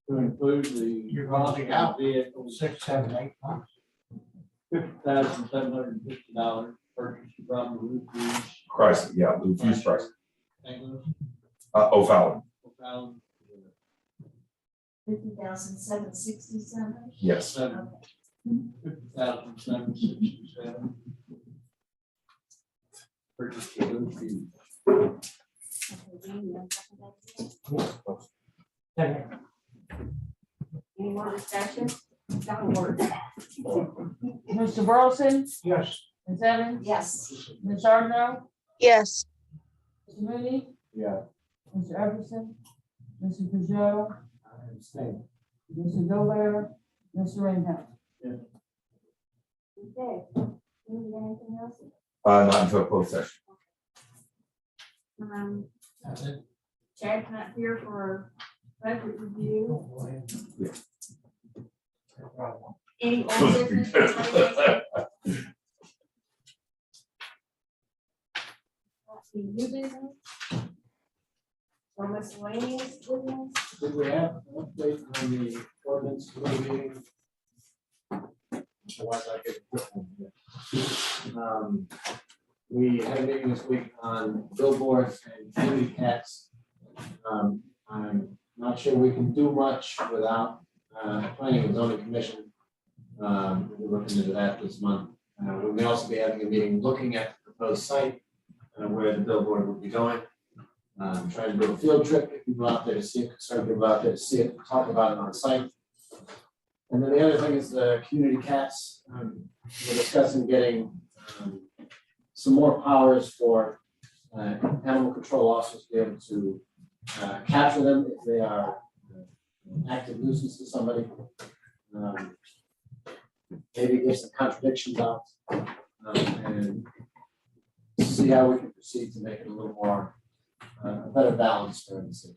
to include the You're gonna cost take of out the vehicle, $6, $7, $8 months. $50,750, purchase from Ruth's. Chrysler, yeah, Blue Fuse Chrysler, St. Louis. O'Fallon, Found 50,767. yes. 50,767. Purchase for Ruth's. Second. Any more discussion? Don't worry. Mr. Burleson, Yes. Ms. Evans, Yes. Ms. Charbonneau, yes, Mr. Mooney, Yeah. Mr. Everson, Mr. Peugeot, I understand. Mr. Gilbert, Mr. Rainvent. Okay. Anything else? Not until closed session. That's it. Chad's not here for budget review. No problem. Any old business? Let's see, new business? Or miscellaneous business? Did we have an update on the ordinance committee meeting? Otherwise, I could. We had a meeting this week on billboards and community cats. I'm not sure we can do much without planning and zoning commission. We're looking into that this month. We may also be having a meeting looking at the proposed site where the billboard would be going. Trying to do a field trip, get people out there to see it, start people out there to see it, talk about it on site. And then the other thing is the community cats. We're discussing getting some more powers for animal control officers to be able to capture them if they are active nuisance to somebody. Maybe give some contradictions out and see how we can proceed to make it a little more a better balance for the city.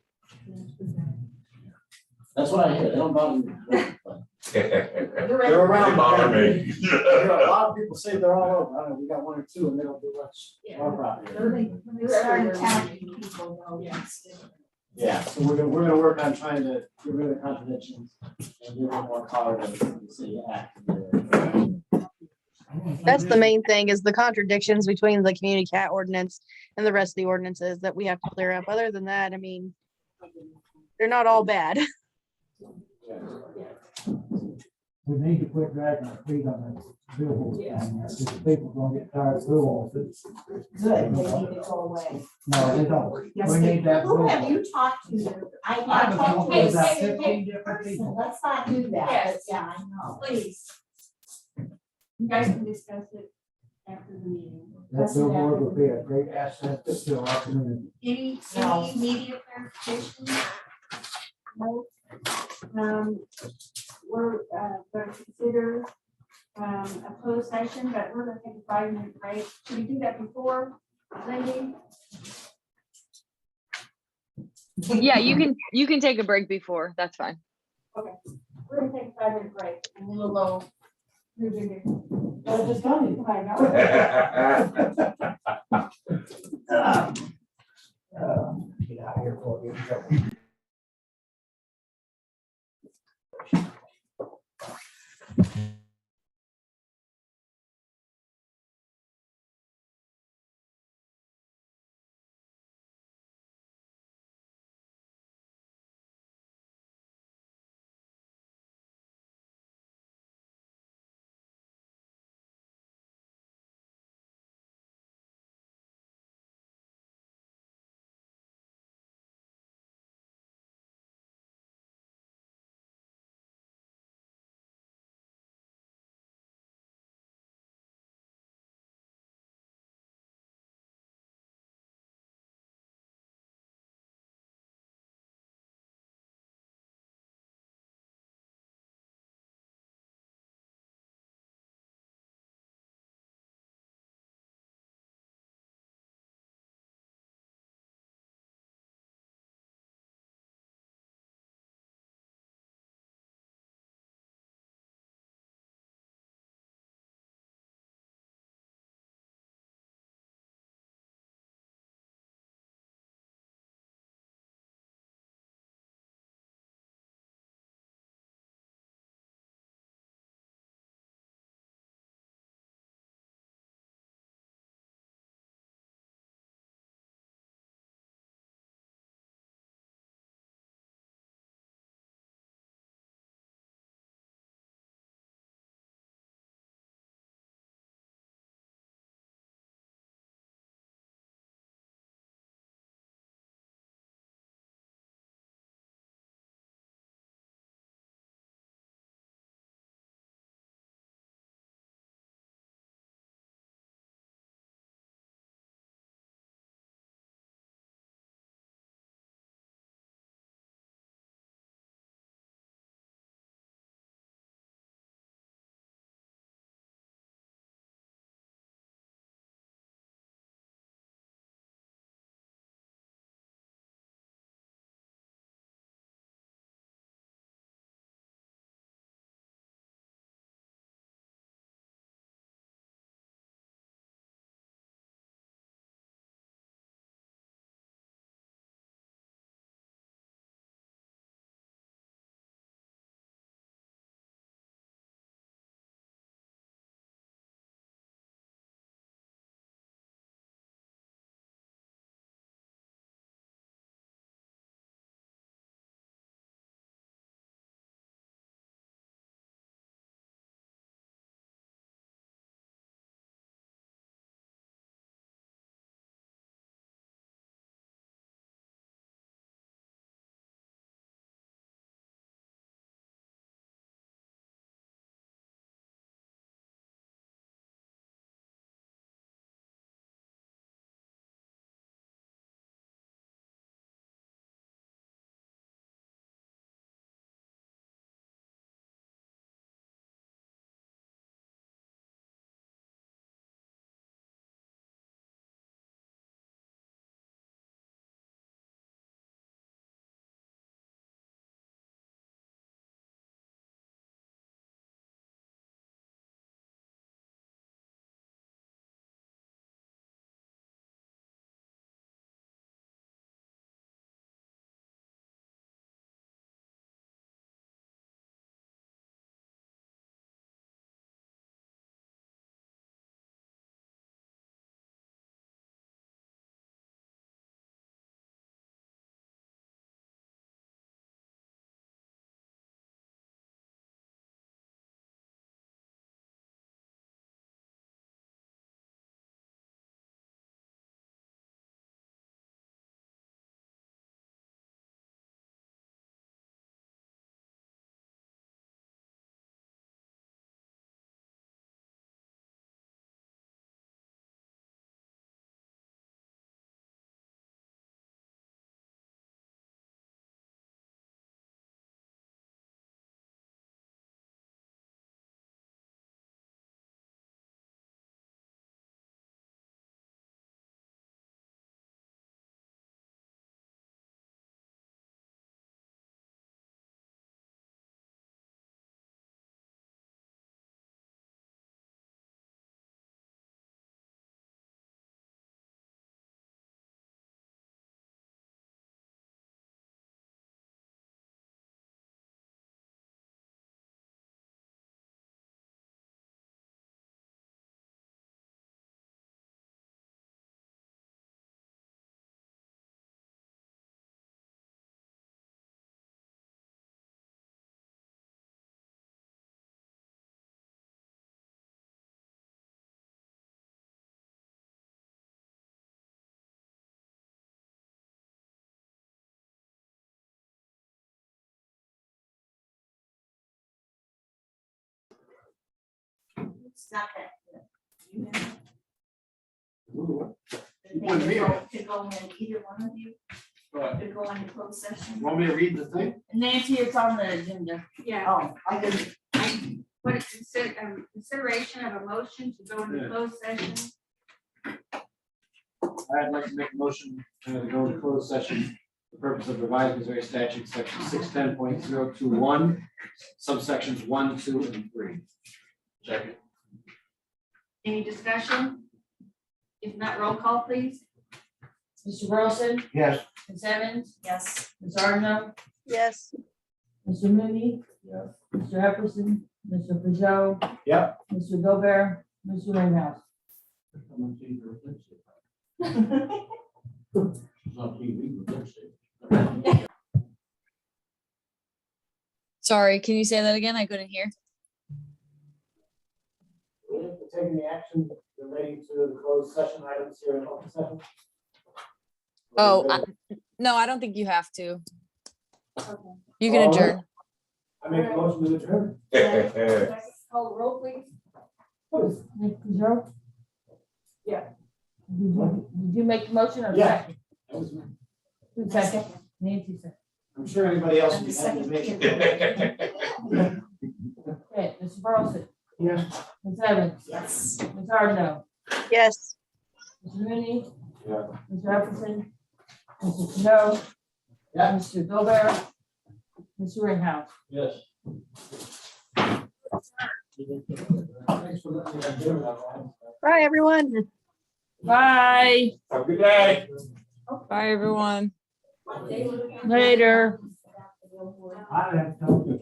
That's what I hear. They don't bother me. But they're around. They bother me. A lot of people say they're all over. I don't know, we got one or two and they don't do much. on our property. They're starting counting people know. Yeah, so we're gonna work on trying to get rid of the contradictions and give them more power to the city act. that's the main thing is the contradictions between the community cat ordinance and the rest of the ordinances that we have to clear up. Other than that, I mean, they're not all bad. We need to quit dragging our feet on the billboard. Because people gonna get tired of billboards. Good, they need to go away. No, they don't. Yes, We they- need that. Who have billboard. you talked to? I I've talked talked to to about a 15 different person. people. Let's not do that. Yes. Yeah, I know. Please. You guys can discuss it after the meeting. That billboard would be a great asset to our community. Any media clarification? No. We're going to consider a closed session, but we're going to take a 5-minute break. Should we do that before, Lindy? Yeah, you can take a break before. That's fine. Okay, we're going to take a 5-minute break and then we'll go move into. Well, just tell me. I know. Get out of here before we get in trouble. It's not that. You have Ooh, the You thing wouldn't to read go, to go in, either one of you, What? to go into closed session. Want me to read the thing? Nancy, it's on the agenda. Yeah, Oh, I can, I put it consideration of a motion to go into Yeah. closed session. I'd like to make a motion to go into closed session for the purpose of revised Missouri statute, section 610.021, subsections 1, 2, and 3. Second. Any discussion? If not, roll call, please. Mr. Burleson, Yes. Ms. Evans, yes. Ms. Arno, Yes. Mr. Mooney. Yes. Mr. Epperson, Mr. Peugeot. Yep. Mr. Gobert, Mr. Ringhouse. Sorry, can you say that again? I couldn't hear. We have to take any action relating to the closed session items here in open session? Oh, no, I don't think you have to. You can All right. adjourn. I make a motion to adjourn. Call the roll, please. Ms. Peugeot? Yeah. Did you make the motion or Yeah. second? That was me. Who second? Nancy second. I'm sure anybody else would be happy to make it. Okay, Mr. Burleson, Yes. Ms. Evans, Yes. Ms. Arno, Yes. Mr. Mooney, Yeah. Mr. Epperson, Mr. Peugeot. Yeah. Mr. Gobert, Mr. Ringhouse. Yes. Thanks for letting me adjourn that one. Bye, everyone. Bye, Have a good day. Bye, everyone. later. I have told you.